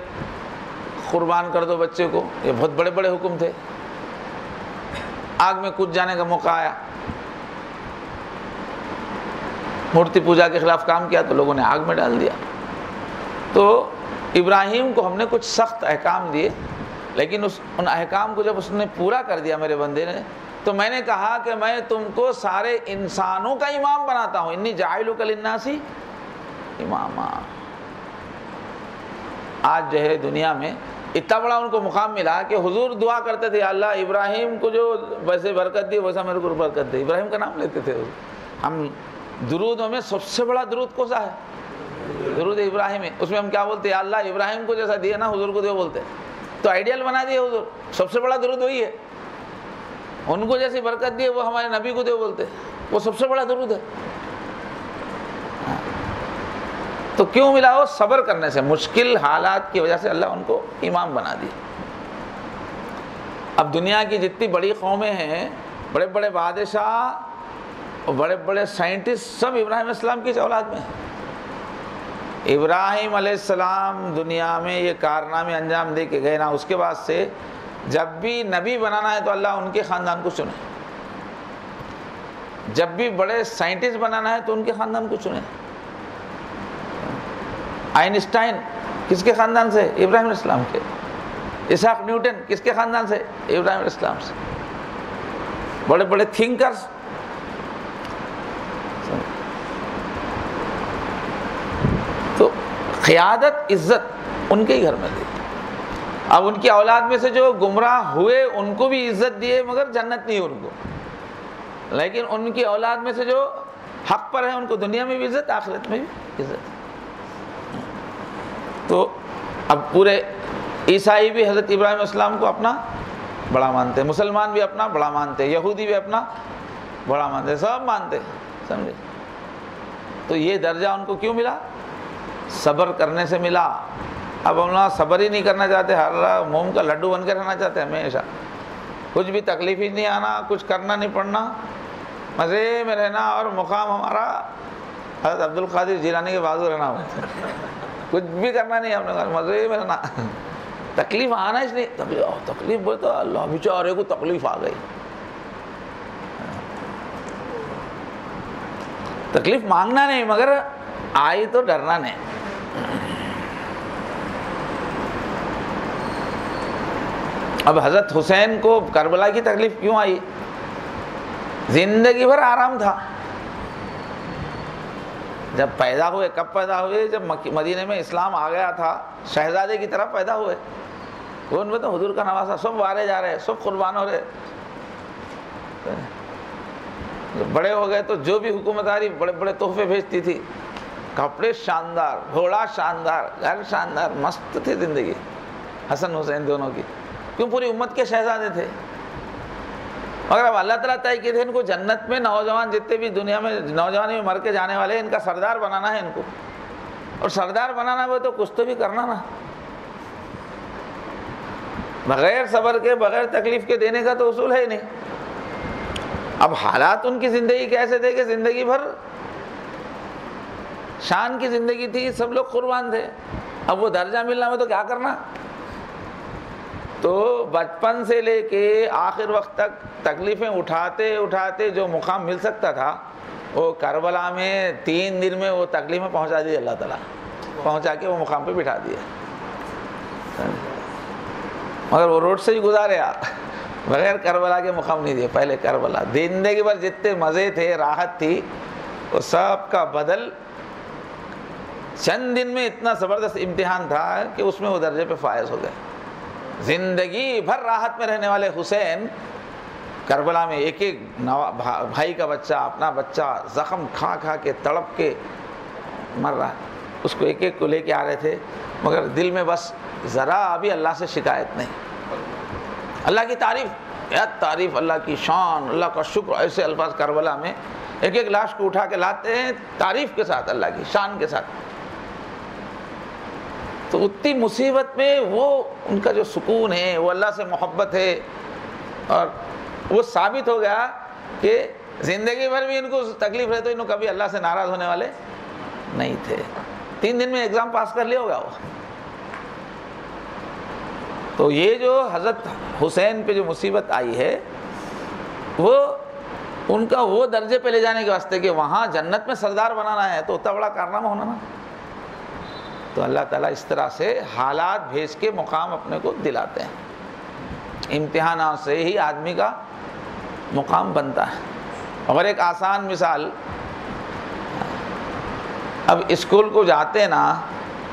قربان کر دو بچے کو، یہ بہت بڑے بڑے حکم تھے۔ آگ میں کود جانے کا موقع آیا، مورتی پوجا کے خلاف کام کیا تو لوگوں نے آگ میں ڈال دیا۔ تو ابراہیم کو ہم نے کچھ سخت احکام دیے، لیکن ان احکام کو جب اس نے پورا کر دیا میرے بندے نے، تو میں نے کہا کہ میں تم کو سارے انسانوں کا امام بناتا ہوں، انی جاعلک للناس اماما۔ آج جو ہے دنیا میں اتنا بڑا ان کو مقام ملا کہ حضور دعا کرتے تھے، اللہ ابراہیم کو جو ویسے برکت دی ویسا میرے کو برکت دے، ابراہیم کا نام لیتے تھے ہم۔ درودوں میں سب سے بڑا درود کون سا ہے؟ درود ابراہیم ہے۔ اس میں ہم کیا بولتے ہیں؟ اللہ ابراہیم کو جیسا دیا نا حضور کو دے بولتے ہیں، تو آئیڈیل بنا دیا حضور، سب سے بڑا درود وہی ہے۔ ان کو جیسی برکت دی وہ ہمارے نبی کو دے بولتے، وہ سب سے بڑا درود ہے۔ تو کیوں ملا؟ وہ صبر کرنے سے، مشکل حالات کی وجہ سے اللہ ان کو امام بنا دی۔ اب دنیا کی جتنی بڑی قومیں ہیں، بڑے بڑے بادشاہ اور بڑے بڑے سائنٹسٹ، سب ابراہیم علیہ السلام کی اولاد میں ہیں۔ ابراہیم علیہ السلام دنیا میں یہ کارنامے انجام دے کے گئے نا، اس کے بعد سے جب بھی نبی بنانا ہے تو اللہ ان کے خاندان کو چنے، جب بھی بڑے سائنٹسٹ بنانا ہے تو ان کے خاندان کو چنے۔ آئنسٹائن کس کے خاندان سے؟ ابراہیم علیہ السلام کے۔ اسحاق نیوٹن کس کے خاندان سے؟ ابراہیم علیہ السلام سے۔ بڑے بڑے تھنکرز، تو قیادت عزت ان کے ہی گھر میں دی۔ اب ان کی اولاد میں سے جو گمراہ ہوئے ان کو بھی عزت دیے، مگر جنت نہیں ان کو، لیکن ان کی اولاد میں سے جو حق پر ہیں ان کو دنیا میں بھی عزت، آخرت میں بھی عزت۔ تو اب پورے عیسائی بھی حضرت ابراہیم علیہ السلام کو اپنا بڑا مانتے ہیں، مسلمان بھی اپنا بڑا مانتے ہیں، یہودی بھی اپنا بڑا مانتے ہیں، سب مانتے ہیں، سمجھے؟ تو یہ درجہ ان کو کیوں ملا؟ صبر کرنے سے ملا۔ اب ہم لوگ صبر ہی نہیں کرنا چاہتے، ہر موم کا لڈو بن کے رہنا چاہتے ہیں ہمیشہ، کچھ بھی تکلیف ہی نہیں آنا، کچھ کرنا نہیں پڑنا، مزے میں رہنا، اور مقام ہمارا حضرت عبد القادر جیلانی کے بازو رہنا ہوتا ہے۔ کچھ بھی کرنا نہیں. ہم نے کہا مزے میں رہنا, تکلیف آنا ہی نہیں. تکلیف بولے تو اللہ بیچارے کو تکلیف آ گئی. تکلیف مانگنا نہیں, مگر آئی تو ڈرنا نہیں. اب حضرت حسین کو کربلا کی تکلیف کیوں آئی؟ زندگی بھر آرام تھا. جب پیدا ہوئے, کب پیدا ہوئے؟ جب مدینے میں اسلام آ گیا تھا, شہزادے کی طرح پیدا ہوئے. ان میں تو حضور کا نواسا, سب وارے جا رہے, سب قربان ہو رہے. جب بڑے ہو گئے تو جو بھی حکومت آ رہی بڑے بڑے تحفے بھیجتی تھی, کپڑے شاندار, گھوڑا شاندار, گھر شاندار, مست تھی زندگی حسن حسین دونوں کی. کیوں؟ پوری امت کے شہزادے تھے. مگر اب اللہ تعالیٰ طے کیے تھے ان کو جنت میں نوجوان جتنے بھی دنیا میں نوجوانی میں مر کے جانے والے, ان کا سردار بنانا ہے ان کو. اور سردار بنانا ہو تو کچھ تو بھی کرنا نا. بغیر صبر کے, بغیر تکلیف کے دینے کا تو اصول ہے ہی نہیں. اب حالات ان کی زندگی کیسے تھے کہ زندگی بھر شان کی زندگی تھی, سب لوگ قربان تھے. اب وہ درجہ ملنا میں تو کیا کرنا. تو بچپن سے لے کے آخر وقت تک تکلیفیں اٹھاتے اٹھاتے جو مقام مل سکتا تھا, وہ کربلا میں 3 دن میں وہ تکلیفیں پہنچا دی اللہ تعالیٰ, پہنچا کے وہ مقام پہ بٹھا دیا. مگر وہ روڈ سے ہی گزارے آپ, بغیر کربلا کے مقام نہیں دیے. پہلے کربلا, زندگی بھر جتنے مزے تھے, راحت تھی, وہ سب کا بدل چند دن میں اتنا زبردست امتحان تھا کہ اس میں وہ درجے پہ فائز ہو گئے. زندگی بھر راحت میں رہنے والے حسین کربلا میں ایک ایک بھائی کا بچہ, اپنا بچہ زخم کھا کھا کے تڑپ کے مر رہا, اس کو ایک ایک کو لے کے آ رہے تھے. مگر دل میں بس ذرا ابھی اللہ سے شکایت نہیں. اللہ کی تعریف, یا تعریف, اللہ کی شان, اللہ کا شکر, ایسے الفاظ کربلا میں ایک ایک لاش کو اٹھا کے لاتے ہیں تعریف کے ساتھ, اللہ کی شان کے ساتھ. تو اتنی مصیبت میں وہ ان کا جو سکون ہے, وہ اللہ سے محبت ہے, اور وہ ثابت ہو گیا کہ زندگی بھر بھی ان کو تکلیف رہے تو انہوں کبھی اللہ سے ناراض ہونے والے نہیں تھے. 3 دن میں ایگزام پاس کر لیا ہوگا وہ. تو یہ جو حضرت حسین پہ جو مصیبت آئی ہے, وہ ان کا وہ درجے پہ لے جانے کے واسطے کہ وہاں جنت میں سردار بنانا ہے, تو اتنا بڑا کارنامہ ہونا نا. تو اللہ تعالیٰ اس طرح سے حالات بھیج کے مقام اپنے کو دلاتے ہیں. امتحانات سے ہی آدمی کا مقام بنتا ہے. اور ایک آسان مثال, اب اسکول کو جاتے نا,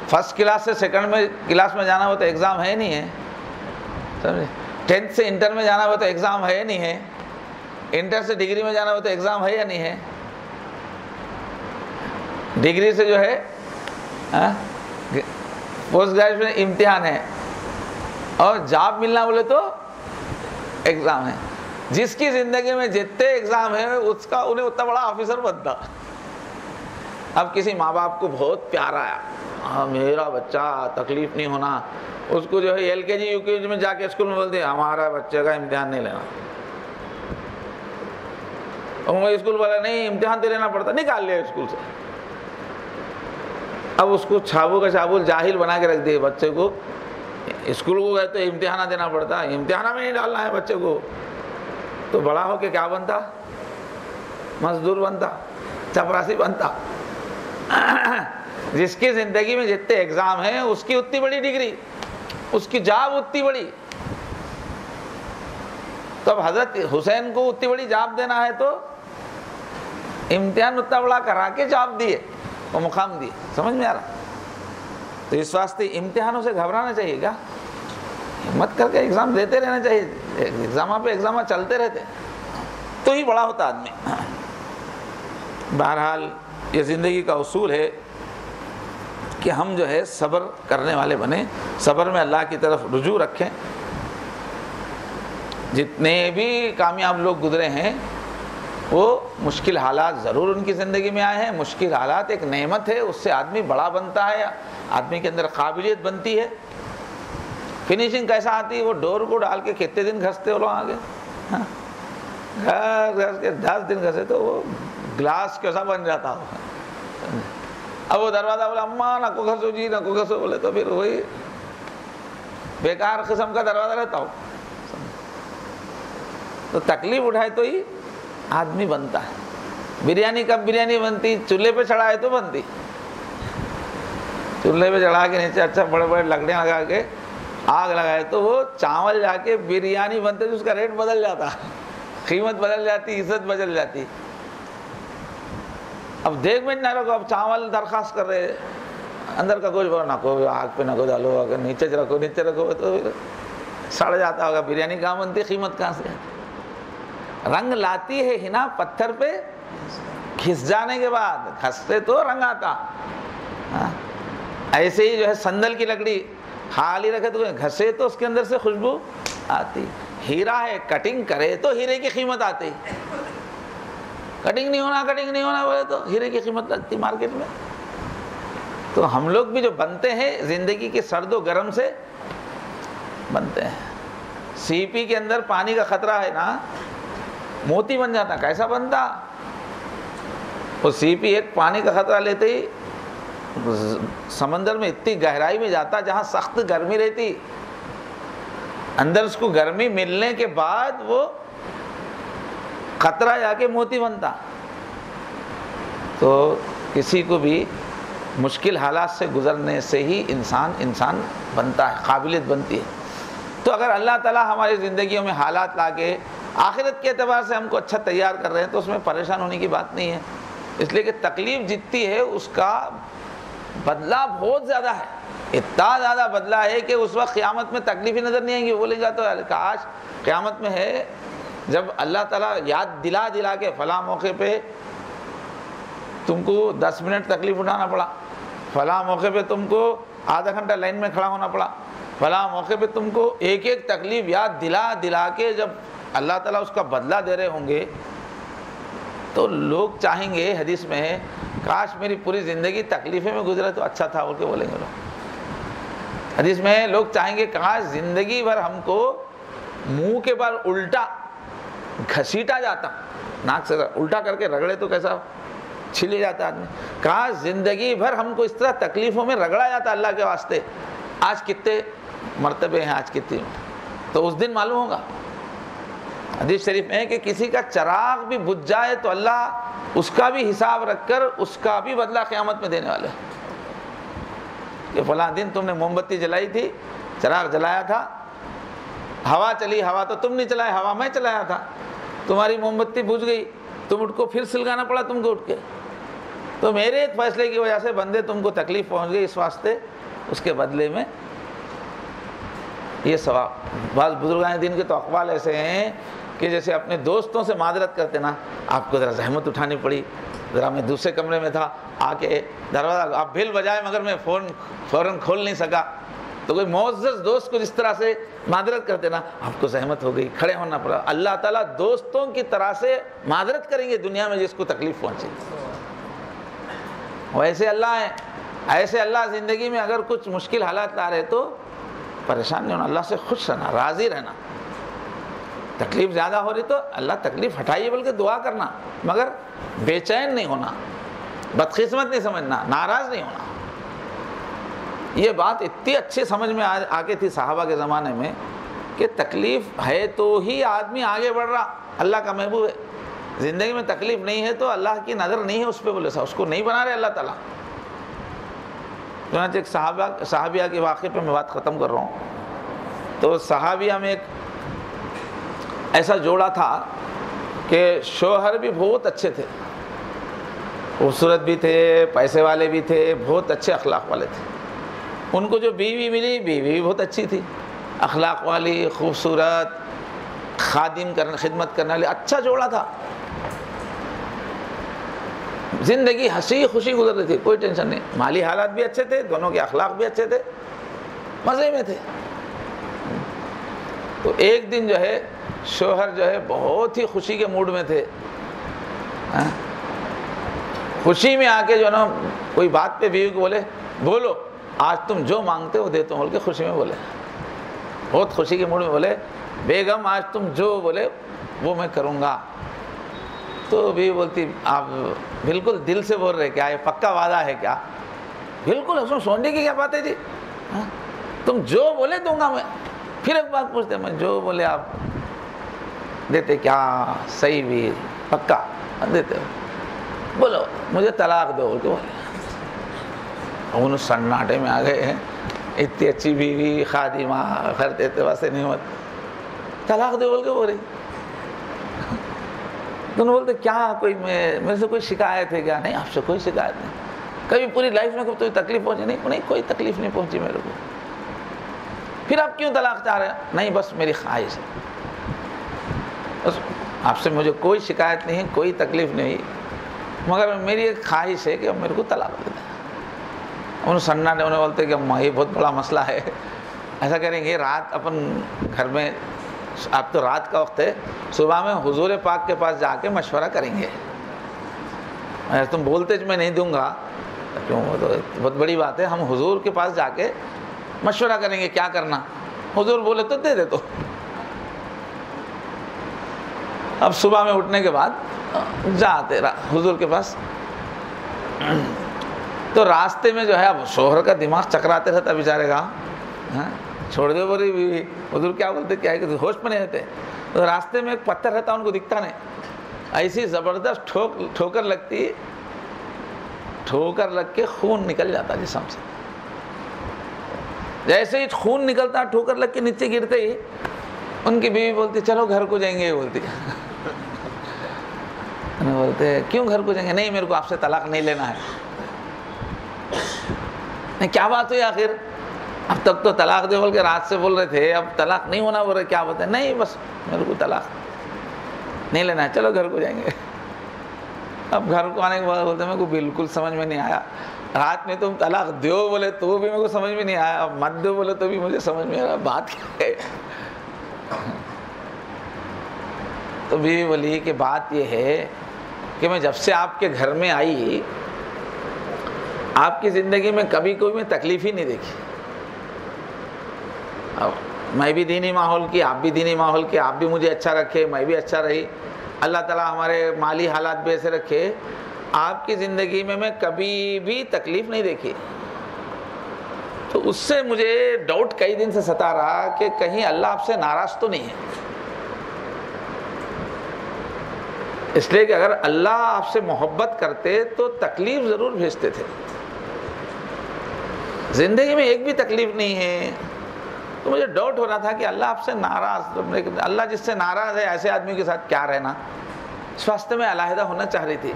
فرسٹ کلاس سے سیکنڈ میں کلاس میں جانا ہو تو ایگزام ہے نہیں ہے, سمجھے. 10th سے انٹر میں جانا ہو تو ایگزام ہے نہیں ہے, انٹر سے ڈگری میں جانا ہو تو ایگزام ہے یا نہیں ہے, ڈگری سے جو ہے پوسٹ گریجویشن امتحان ہے, اور جاب ملنا بولے تو ایگزام ہے. جس کی زندگی میں جتنے ایگزام ہیں اس کا انہیں اتنا بڑا آفیسر بنتا. اب کسی ماں باپ کو بہت پیار آیا, ہاں میرا بچہ تکلیف نہیں ہونا, اس کو جو ہے LKG UKG میں جا کے اسکول میں بولتے ہیں ہمارا بچے کا امتحان نہیں لینا. اور اسکول والا نہیں, امتحان تو لینا پڑتا, نکال لیا اسکول سے. اب اس کو چھابو کا چھابول جاہل بنا کے رکھ دیے بچے کو. اسکول کو گئے تو امتحانہ دینا پڑتا, امتحانہ میں نہیں ڈالنا ہے بچے کو. تو بڑا ہو کے کیا بنتا؟ مزدور بنتا, چپراسی بنتا. جس کی زندگی میں جتنے ایگزام ہیں اس کی اتنی بڑی ڈگری, اس کی جاب اتنی بڑی. تو اب حضرت حسین کو اتنی بڑی جاب دینا ہے تو امتحان اتنا بڑا کرا کے جاب دیے, وہ مقام دیے. سمجھ میں آ رہا؟ تو اس واسطے امتحانوں سے گھبرانا چاہیے کیا, ہمت کر کے ایگزام دیتے رہنا چاہیے. ایگزامہ پہ ایگزامہ چلتے رہتے تو ہی بڑا ہوتا آدمی. بہرحال یہ زندگی کا اصول ہے کہ ہم جو ہے صبر کرنے والے بنیں, صبر میں اللہ کی طرف رجوع رکھیں. جتنے بھی کامیاب لوگ گزرے ہیں وہ مشکل حالات ضرور ان کی زندگی میں آئے ہیں. مشکل حالات ایک نعمت ہے, اس سے آدمی بڑا بنتا ہے, آدمی کے اندر قابلیت بنتی ہے. فنیشنگ کیسا آتی ہے, وہ ڈور کو ڈال کے کتنے دن گھستے ہو لوگ آگے, گھس کے 10 دن گھسے تو وہ گلاس کیسا بن جاتا ہو. اب وہ دروازہ بولا اماں نہ کو گھسو جی، نہ کو گھسو، بولے تو پھر وہی بیکار قسم کا دروازہ رہتا ہو. تو تکلیف اٹھائے تو ہی آدمی بنتا ہے. بریانی کب بریانی بنتی؟ چولہے پہ چڑھائے تو بنتی. چولہے پہ چڑھا کے نیچے اچھا بڑے بڑے لکڑیاں لگا کے آگ لگائے تو وہ چاول جا کے بریانی بنتے تو اس کا ریٹ بدل جاتا، قیمت بدل جاتی، عزت بدل جاتی. اب دیکھ میں نہ رکھو، اب چاول درخواست کر رہے، اندر کا گوشت بولو نہ کو آگ پہ نہ کو ڈالو، اگر نیچے رکھو نیچے رکھو تو سڑ جاتا ہوگا. بریانی کہاں بنتی، قیمت کہاں سے؟ رنگ لاتی ہے ہنا پتھر پہ گھس جانے کے بعد، گھستے تو رنگ آتا. ایسے ہی جو ہے سندل کی لکڑی خالی رکھے تو گھسے تو اس کے اندر سے خوشبو آتی. ہیرا ہے، کٹنگ کرے تو ہیرے کی قیمت آتی. کٹنگ نہیں ہونا بولے تو ہیرے کی قیمت لگتی مارکیٹ میں. تو ہم لوگ بھی جو بنتے ہیں زندگی کے سرد و گرم سے بنتے ہیں. سی پی کے اندر پانی کا خطرہ ہے نا، موتی بن جاتا. کیسا بنتا؟ وہ سی پی ایک پانی کا خطرہ لیتے ہی سمندر میں اتنی گہرائی میں جاتا جہاں سخت گرمی رہتی، اندر اس کو گرمی ملنے کے بعد وہ قطرہ جا کے موتی بنتا. تو کسی کو بھی مشکل حالات سے گزرنے سے ہی انسان بنتا ہے، قابلیت بنتی ہے. تو اگر اللہ تعالیٰ ہماری زندگیوں میں حالات لا کے آخرت کے اعتبار سے ہم کو اچھا تیار کر رہے ہیں تو اس میں پریشان ہونے کی بات نہیں ہے. اس لیے کہ تکلیف جتنی ہے اس کا بدلہ بہت زیادہ ہے. اتنا زیادہ بدلہ ہے کہ اس وقت قیامت میں تکلیف ہی نظر نہیں آئیں گی. بولے گا تو کاش قیامت میں ہے جب اللہ تعالیٰ یاد دلا کے فلاں موقع پہ تم کو 10 منٹ تکلیف اٹھانا پڑا، فلاں موقع پہ تم کو آدھا گھنٹہ لائن میں کھڑا ہونا پڑا، فلاں موقع پہ تم کو ایک ایک تکلیف یاد دلا کے جب اللہ تعالیٰ اس کا بدلہ دے رہے ہوں گے تو لوگ چاہیں گے، حدیث میں ہے کاش میری پوری زندگی تکلیفیں میں گزرے تو اچھا تھا بول کے بولیں گے لوگ. حدیث میں ہے لوگ چاہیں گے کاش زندگی بھر ہم کو منہ کے بار الٹا گھسیٹا جاتا، ناک سے الٹا کر کے رگڑے تو کیسا چھلے جاتا آدمی. کاش زندگی بھر ہم کو اس طرح تکلیفوں میں رگڑا جاتا اللہ کے واسطے. آج کتنے مرتبے ہیں، آج کتنی، تو اس دن معلوم ہوگا. حدیث شریف میں ہے کہ کسی کا چراغ بھی بجھ جائے تو اللہ اس کا بھی حساب رکھ کر اس کا بھی بدلہ قیامت میں دینے والے. کہ فلاں دن تم نے موم بتی جلائی تھی، چراغ جلایا تھا، ہوا چلی، ہوا تو تم نہیں چلائے، ہوا میں چلایا تھا، تمہاری موم بتی بجھ گئی، تم اٹھ کو پھر سلگانا پڑا تم کو اٹھ کے. تو میرے ایک فیصلے کی وجہ سے بندے تم کو تکلیف پہنچ گئی، اس واسطے اس کے بدلے میں یہ ثواب. بعض بزرگان دین کے تو اقوال ایسے ہیں کہ جیسے اپنے دوستوں سے معذرت کرتے نا، آپ کو ذرا زحمت اٹھانی پڑی، ذرا میں دوسرے کمرے میں تھا، آ کے دروازہ آپ بھیل بجائے مگر میں فوراً کھول نہیں سکا. تو کوئی معزز دوست کو جس طرح سے معذرت کرتے نا، آپ کو زحمت ہو گئی، کھڑے ہونا پڑا. اللہ تعالیٰ دوستوں کی طرح سے معذرت کریں گے دنیا میں جس کو تکلیف پہنچے. ویسے اللہ ہے، ایسے اللہ زندگی میں اگر کچھ مشکل حالات لا رہے تو پریشان نہیں ہونا، اللہ سے خوش رہنا، راضی رہنا. تکلیف زیادہ ہو رہی تو اللہ تکلیف ہٹائیے بلکہ دعا کرنا، مگر بے چین نہیں ہونا، بدقسمت نہیں سمجھنا، ناراض نہیں ہونا. یہ بات اتنی اچھے سمجھ میں آگے تھی صحابہ کے زمانے میں کہ تکلیف ہے تو ہی آدمی آگے بڑھ رہا، اللہ کا محبوب ہے. زندگی میں تکلیف نہیں ہے تو اللہ کی نظر نہیں ہے اس پہ، بولے سا اس کو نہیں بنا رہے اللہ تعالیٰ. چنانچہ ایک صحابیہ کے واقعے پہ میں بات ختم کر رہا ہوں. تو صحابیہ میں ایک ایسا جوڑا تھا کہ شوہر بھی بہت اچھے تھے، خوبصورت بھی تھے، پیسے والے بھی تھے، بہت اچھے اخلاق والے تھے. ان کو جو بیوی ملی، بیوی بھی بہت اچھی تھی، اخلاق والی، خوبصورت، خدمت کرنے والی، اچھا جوڑا تھا. زندگی ہنسی خوشی گزر رہی تھی، کوئی ٹینشن نہیں، مالی حالات بھی اچھے تھے، دونوں کے اخلاق بھی اچھے تھے، مزے میں تھے. تو ایک دن جو ہے شوہر جو ہے بہت ہی خوشی کے موڈ میں تھے، خوشی میں آ کے جو نا کوئی بات پہ بیوی کو بولے بولو آج تم جو مانگتے ہو دیتا ہوں، بول کے خوشی میں بولے، بہت خوشی کے موڈ میں بولے بیگم آج تم جو بولے وہ میں کروں گا. تو بیوی بولتی آپ بالکل دل سے بول رہے کیا، یہ پکا وعدہ ہے کیا؟ بالکل اس میں سوچنے کی کیا بات ہے جی، تم جو بولے دوں گا میں. پھر ایک بات پوچھتے میں جو بولے آپ دیتے کیا؟ صحیح بھی پکا دیتے ہو؟ بولو مجھے طلاق دو بول کے بولے. ان سناٹے میں آ گئے ہیں، اتنی اچھی بیوی خادمہ خیر دیتے واسطے نعمت، طلاق دے بول کے بول رہی. تو انہوں بولتے کیا کوئی میرے سے کوئی شکایت ہے کیا؟ نہیں آپ سے کوئی شکایت نہیں. کبھی پوری لائف میں کوئی تکلیف پہنچی؟ نہیں کوئی تکلیف نہیں پہنچی میرے کو. پھر آپ کیوں طلاق چاہ رہے ہیں؟ نہیں بس میری خواہش ہے، بس آپ سے مجھے کوئی شکایت نہیں ہے، کوئی تکلیف نہیں، مگر میری ایک خواہش ہے کہ اب میرے کو طلاق دے دیں. ان سننا نے انہیں بولتے کہ یہ بہت بڑا مسئلہ ہے. ایسا کریں گے رات اپن گھر میں، اب تو رات کا وقت ہے، صبح میں حضور پاک کے پاس جا کے مشورہ کریں گے. اگر تم بولتے میں نہیں دوں گا کیوں، وہ تو بہت بڑی بات ہے. ہم حضور کے پاس جا کے مشورہ کریں گے کیا کرنا. حضور بولے تو دے دے. تو اب صبح میں اٹھنے کے بعد جاتے حضور کے پاس، تو راستے میں جو ہے اب شوہر کا دماغ چکراتے رہتا بیچارے کا، چھوڑ دے بولی بیوی. حضور کیا بولتے کیا ہے کہ ہوش میں نہیں رہتے. تو راستے میں ایک پتھر رہتا ان کو دکھتا نہیں، ایسی زبردست ٹھوکر لگتی، ٹھوکر لگ کے خون نکل جاتا جسم سے. جیسے ہی خون نکلتا ٹھوکر لگ کے نیچے گرتے ہی ان کی بیوی بولتی چلو گھر کو جائیں گے. بولتی بولتے کیوں گھر کو جائیں گے؟ نہیں میرے کو آپ سے طلاق نہیں لینا ہے. نہیں کیا بات ہوئی آخر؟ اب تک تو طلاق دے بول کے رات سے بول رہے تھے، اب طلاق نہیں ہونا بول رہے، کیا بات ہے؟ نہیں بس میرے کو طلاق نہیں لینا ہے، چلو گھر کو جائیں گے. اب گھر کو آنے کے بعد بولتے میرے کو بالکل سمجھ میں نہیں آیا، رات میں تم طلاق دیو بولے تو بھی میرے کو سمجھ میں نہیں آیا، اب مت دو بولے تو بھی مجھے سمجھ میں آ رہا بات کیا ہے. تو بیوی بولی کہ بات یہ ہے کہ میں جب سے آپ کے گھر میں آئی آپ کی زندگی میں کبھی کوئی میں تکلیف ہی نہیں دیکھی. اب میں بھی دینی ماحول کی، آپ بھی دینی ماحول کی، آپ بھی مجھے اچھا رکھے، میں بھی اچھا رہی، اللہ تعالیٰ ہمارے مالی حالات بھی ایسے رکھے، آپ کی زندگی میں کبھی بھی تکلیف نہیں دیکھی. تو اس سے مجھے ڈاؤٹ کئی دن سے ستا رہا کہ کہیں اللہ آپ سے ناراض تو نہیں ہے. اس لیے کہ اگر اللہ آپ سے محبت کرتے تو تکلیف ضرور بھیجتے تھے. زندگی میں ایک بھی تکلیف نہیں ہے تو مجھے ڈاؤٹ ہو رہا تھا کہ اللہ آپ سے ناراض، اللہ جس سے ناراض ہے ایسے آدمی کے ساتھ کیا رہنا. اس واسطے میں علیحدہ ہونا چاہ رہی تھی.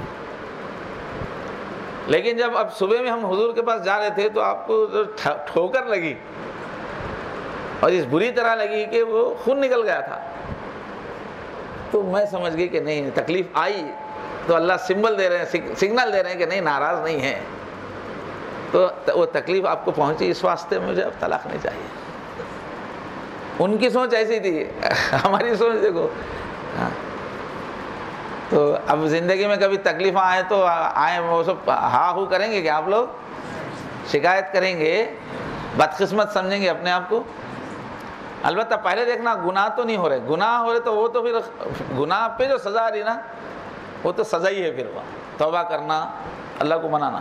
لیکن جب اب صبح میں ہم حضور کے پاس جا رہے تھے تو آپ کو ٹھوکر لگی اور اس بری طرح لگی کہ وہ خون نکل گیا تھا، تو میں سمجھ گئی کہ نہیں تکلیف آئی تو اللہ سمبل دے رہے ہیں، سگنل دے رہے ہیں کہ نہیں ناراض نہیں ہے. تو وہ تکلیف آپ کو پہنچی، اس واسطے مجھے اب طلاق نہیں چاہیے. ان کی سوچ ایسی تھی، ہماری سوچ دیکھو. تو اب زندگی میں کبھی تکلیف آئے تو آئیں وہ سب ہاں ہو کریں گے کہ آپ لوگ شکایت کریں گے، بدقسمت سمجھیں گے اپنے آپ کو. البتہ پہلے دیکھنا گناہ تو نہیں ہو رہے، گناہ ہو رہے تو وہ تو پھر گناہ پہ جو سزا آ رہی نا وہ تو سزا ہی ہے، پھر وہ توبہ کرنا، اللہ کو منانا.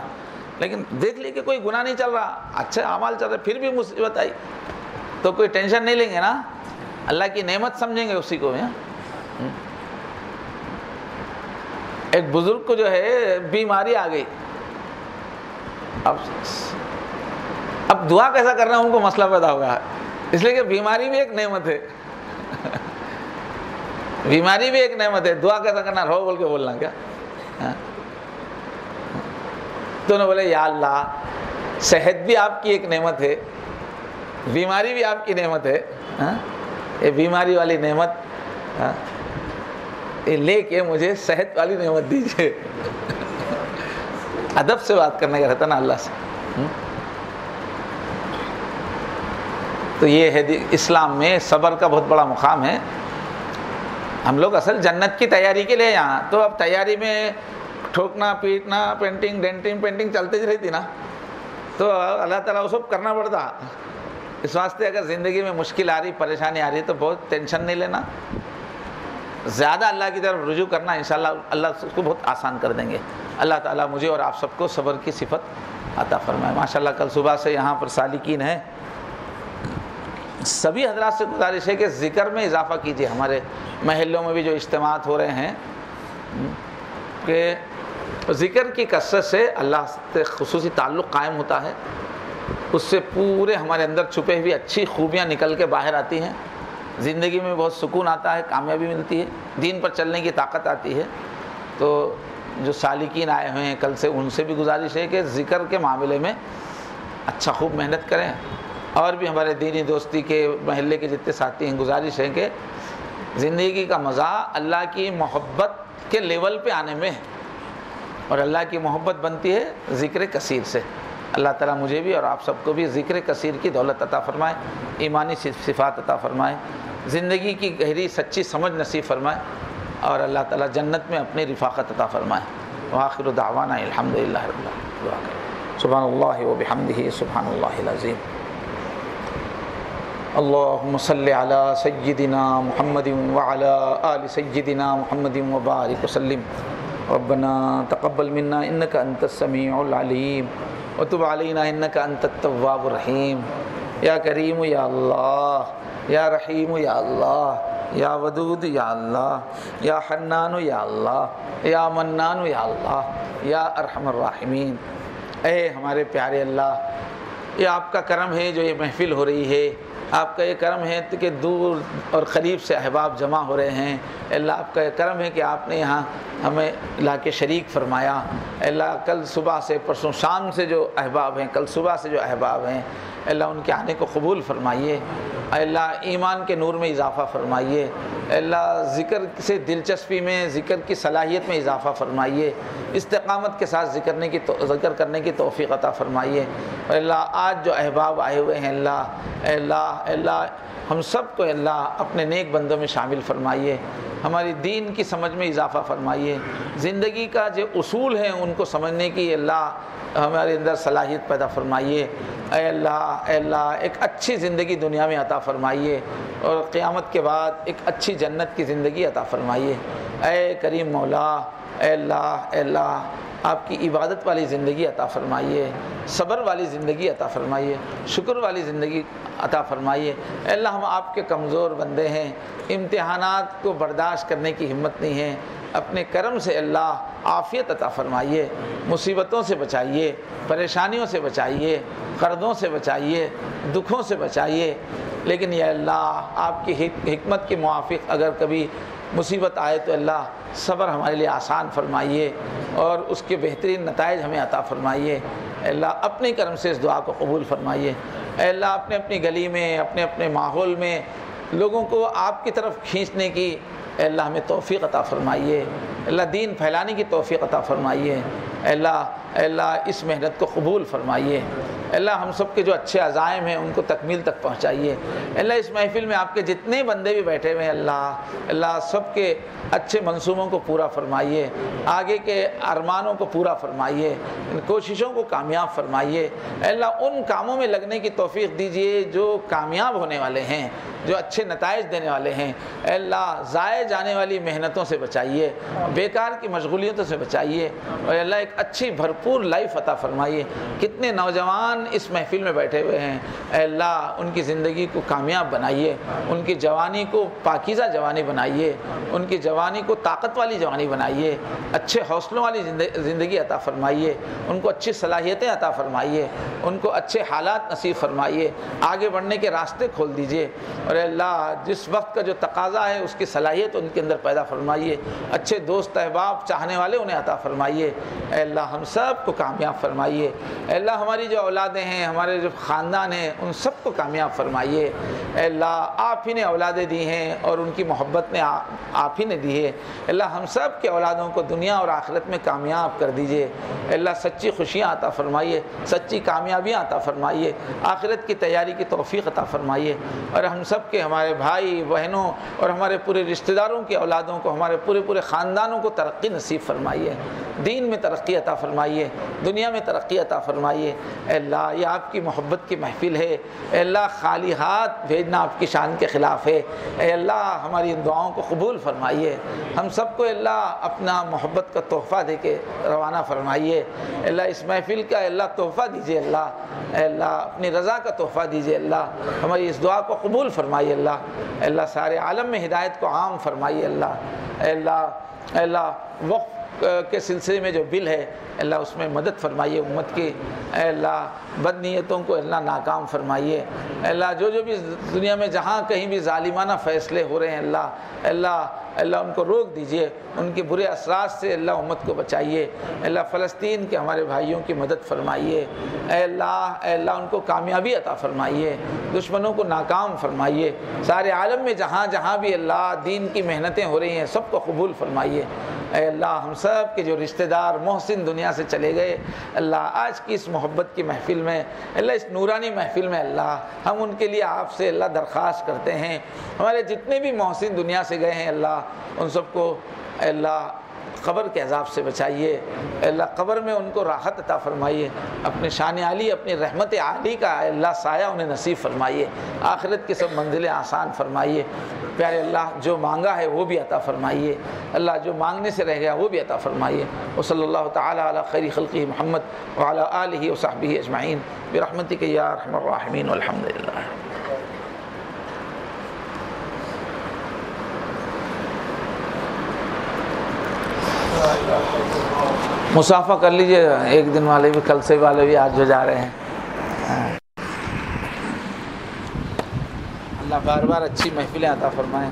لیکن دیکھ لی کہ کوئی گناہ نہیں چل رہا، اچھے اعمال چل رہے، پھر بھی مصیبت آئی تو کوئی ٹینشن نہیں لیں گے نا، اللہ کی نعمت سمجھیں گے اسی کو. ایک بزرگ کو جو ہے بیماری آ گئی، اب دعا کیسا کرنا ان کو مسئلہ پیدا ہو گیا، اس لیے کہ بیماری بھی ایک نعمت ہے. بیماری بھی ایک نعمت ہے، دعا کیسا کرنا، رو بول کے بولنا کیا. تو انہوں نے بولے یا اللہ صحت بھی آپ کی ایک نعمت ہے، بیماری بھی آپ کی نعمت ہے، یہ بیماری والی نعمت لے کے مجھے صحت والی نعمت دیجیے. ادب سے بات کرنے کا رہتا نا اللہ سے. تو یہ ہے اسلام میں صبر کا بہت بڑا مقام ہے. ہم لوگ اصل جنت کی تیاری کے لیے یہاں، تو اب تیاری میں ٹھوکنا پیٹنا پینٹنگ ڈینٹنگ پینٹنگ چلتے رہتی نا، تو اللہ تعالیٰ وہ سب کرنا پڑتا. اس واسطے اگر زندگی میں مشکل آ رہی، پریشانی آ رہی تو بہت ٹینشن نہیں لینا، زیادہ اللہ کی طرف رجوع کرنا، انشاءاللہ اللہ اس کو بہت آسان کر دیں گے. اللہ تعالیٰ مجھے اور آپ سب کو صبر کی صفت عطا فرمائے۔ ماشاءاللہ کل صبح سے یہاں پر سالکین ہیں، سبھی حضرات سے گزارش ہے کہ ذکر میں اضافہ کیجیے۔ ہمارے محلوں میں بھی جو اجتماعات ہو رہے ہیں کہ ذکر کی کثرت سے اللہ سے خصوصی تعلق قائم ہوتا ہے، اس سے پورے ہمارے اندر چھپے ہوئی اچھی خوبیاں نکل کے باہر آتی ہیں، زندگی میں بہت سکون آتا ہے، کامیابی ملتی ہے، دین پر چلنے کی طاقت آتی ہے۔ تو جو سالکین آئے ہوئے ہیں کل سے، ان سے بھی گزارش ہے کہ ذکر کے معاملے میں اچھا خوب محنت کریں، اور بھی ہمارے دینی دوستی کے محلے کے جتنے ساتھی ہیں گزارش ہے کہ زندگی کا مزہ اللہ کی محبت کے لیول پہ آنے میں ہے، اور اللہ کی محبت بنتی ہے ذکر کثیر سے۔ اللہ تعالیٰ مجھے بھی اور آپ سب کو بھی ذکر کثیر کی دولت عطا فرمائے، ایمانی صفات عطا فرمائے، زندگی کی گہری سچی سمجھ نصیب فرمائے، اور اللہ تعالیٰ جنت میں اپنی رفاقت عطا فرمائے۔ وآخر دعوانا الحمدللہ رب العالمین۔ سبحان اللہ و بحمدہ، سبحان اللہ العظیم۔ اللہم صلی علی سیدنا محمد وعلی آل سیدنا محمد وبارک وسلم۔ ربنا تقبل منا انک انت السمیع العلیم وتب علینا انک انت التواب الرحیم۔ یا کریم یا اللہ، یا رحیم یا اللہ، یا ودود یا اللہ، یا حنان یا اللہ، یا منان یا اللہ، یا ارحم الراحمین۔ اے ہمارے پیارے اللہ، یہ آپ کا کرم ہے جو یہ محفل ہو رہی ہے، آپ کا یہ کرم ہے کہ دور اور قریب سے احباب جمع ہو رہے ہیں۔ اللہ آپ کا یہ کرم ہے کہ آپ نے یہاں ہمیں لا کے شریک فرمایا۔ اللہ کل صبح سے، پرسوں شام سے جو احباب ہیں، کل صبح سے جو احباب ہیں، اللہ ان کے آنے کو قبول فرمائیے۔ اللہ ایمان کے نور میں اضافہ فرمائیے۔ اللہ ذکر سے دلچسپی میں، ذکر کی صلاحیت میں اضافہ فرمائیے۔ استقامت کے ساتھ ذکر کرنے کی توفیق عطا فرمائیے۔ اور اللہ آج جو احباب آئے ہوئے ہیں، اللہ ہم سب کو اللہ اپنے نیک بندوں میں شامل فرمائیے۔ ہماری دین کی سمجھ میں اضافہ فرمائیے۔ زندگی کا جو اصول ہیں ان کو سمجھنے کی اللہ ہمارے اندر صلاحیت پیدا فرمائیے۔ اے اللہ ایک اچھی زندگی دنیا میں عطا فرمائیے، اور قیامت کے بعد ایک اچھی جنت کی زندگی عطا فرمائیے۔ اے کریم مولا، اے اللہ آپ کی عبادت والی زندگی عطا فرمائیے، صبر والی زندگی عطا فرمائیے، شکر والی زندگی عطا فرمائیے۔ اے اللہ ہم آپ کے کمزور بندے ہیں، امتحانات کو برداشت کرنے کی ہمت نہیں ہے، اپنے کرم سے اللہ عافیت عطا فرمائیے، مصیبتوں سے بچائیے، پریشانیوں سے بچائیے، قرضوں سے بچائیے، دکھوں سے بچائیے۔ لیکن یا اللہ آپ کی حکمت کے موافق اگر کبھی مصیبت آئے تو اللہ صبر ہمارے لیے آسان فرمائیے، اور اس کے بہترین نتائج ہمیں عطا فرمائیے۔ اے اللہ اپنے کرم سے اس دعا کو قبول فرمائیے۔ اے اللہ اپنی گلی میں، اپنے ماحول میں لوگوں کو آپ کی طرف کھینچنے کی اے اللہ ہمیں توفیق عطا فرمائیے۔ اللہ دین پھیلانے کی توفیق عطا فرمائیے۔ اے اللہ اس محنت کو قبول فرمائیے۔ اللہ ہم سب کے جو اچھے عزائم ہیں ان کو تکمیل تک پہنچائیے۔ اللہ اس محفل میں آپ کے جتنے بندے بھی بیٹھے ہوئے ہیں اللہ سب کے اچھے منصوبوں کو پورا فرمائیے، آگے کے ارمانوں کو پورا فرمائیے، ان کوششوں کو کامیاب فرمائیے۔ اللہ ان کاموں میں لگنے کی توفیق دیجیے جو کامیاب ہونے والے ہیں، جو اچھے نتائج دینے والے ہیں۔ اے اللہ ضائع جانے والی محنتوں سے بچائیے، بیکار کی مشغولیتوں سے بچائیے، اور اللہ ایک اچھی بھرپور لائف عطا فرمائیے۔ کتنے نوجوان اس محفل میں بیٹھے ہوئے ہیں، اے اللہ ان کی زندگی کو کامیاب بنائیے، ان کی جوانی کو پاکیزہ جوانی بنائیے، ان کی جوانی کو طاقت والی جوانی بنائیے، اچھے حوصلوں والی زندگی عطا فرمائیے، ان کو اچھی صلاحیتیں عطا فرمائیے، ان کو اچھے حالات نصیب فرمائیے، آگے بڑھنے کے راستے کھول دیجیے۔ اور اے اللہ جس وقت کا جو تقاضا ہے اس کی صلاحیت ان کے اندر پیدا فرمائیے، اچھے دوست احباب چاہنے والے انہیں عطا فرمائیے۔ اے اللہ ہم سب کو کامیاب فرمائیے۔ اے اللہ ہماری جو اولادیں ہیں، ہمارے جو خاندان ہیں، ان سب کو کامیاب فرمائیے۔ اے اللہ آپ ہی نے اولادیں دی ہیں اور ان کی محبت نے آپ ہی نے دی ہے۔ اللہ ہم سب کے اولادوں کو دنیا اور آخرت میں کامیاب کر دیجیے۔ اے اللہ سچی خوشیاں عطا فرمائیے، سچی کامیابیاں عطا فرمائیے، آخرت کی تیاری کی توفیق عطا فرمائیے، اور ہم سب کے ہمارے بھائی بہنوں اور ہمارے پورے رشتہ داروں کی اولادوں کو، ہمارے پورے خاندانوں کو ترقی نصیب فرمائیے، دین میں ترقی عطا فرمائیے، دنیا میں ترقی عطا فرمائیے۔ اے اللہ اللہ یہ آپ کی محبت کی محفل ہے، اے اللہ خالی ہاتھ بھیجنا آپ کی شان کے خلاف ہے، اے اللہ ہماری ان دعاؤں کو قبول فرمائیے، ہم سب کو اللہ اپنا محبت کا تحفہ دے کے روانہ فرمائیے، اے اللہ اس محفل کا اے اللہ تحفہ دیجیے، اللہ اے اللہ اپنی رضا کا تحفہ دیجیے، اللہ ہماری اس دعا کو قبول فرمائیے، اللہ اے اللہ سارے عالم میں ہدایت کو عام فرمائیے، اللہ اے اللہ وقف کے سلسلے میں جو بل ہے اللہ اس میں مدد فرمائیے امت کی، اے اللہ بد نیتوں کو اللہ ناکام فرمائیے، اے اللہ جو بھی دنیا میں جہاں کہیں بھی ظالمانہ فیصلے ہو رہے ہیں اللہ ان کو روک دیجئے، ان کے برے اثرات سے اللہ امت کو بچائیے، اللہ فلسطین کے ہمارے بھائیوں کی مدد فرمائیے، اے اللہ ان کو کامیابی عطا فرمائیے، دشمنوں کو ناکام فرمائیے، سارے عالم میں جہاں بھی اللہ دین کی محنتیں ہو رہی ہیں سب کو قبول فرمائیے، اے اللہ ہم سب کے جو رشتہ دار محسن دنیا سے چلے گئے اللہ آج کی اس محبت کی محفل میں اللہ اس نورانی محفل میں اللہ ہم ان کے لیے آپ سے اللہ درخواست کرتے ہیں، ہمارے جتنے بھی محسن دنیا سے گئے ہیں اللہ ان سب کو اے اللہ قبر کے عذاب سے بچائیے، اے اللہ قبر میں ان کو راحت عطا فرمائیے، اپنے شان عالی اپنی رحمت عالی کا اے اللہ سایہ انہیں نصیب فرمائیے، آخرت کی سب منزلیں آسان فرمائیے، پیارے اللہ جو مانگا ہے وہ بھی عطا فرمائیے، اللہ جو مانگنے سے رہ گیا وہ بھی عطا فرمائیے، وصلی اللہ تعالی علی خیر خلقہ محمد وعلی آلہ وصحبہ اجمعین برحمتک یا ارحم الراحمین والحمد للہ۔ مصافحہ کر لیجئے، ایک دن والے بھی کل سے والے بھی آج جو جا رہے ہیں، اللہ بار بار اچھی محفلیں عطا فرمائیں۔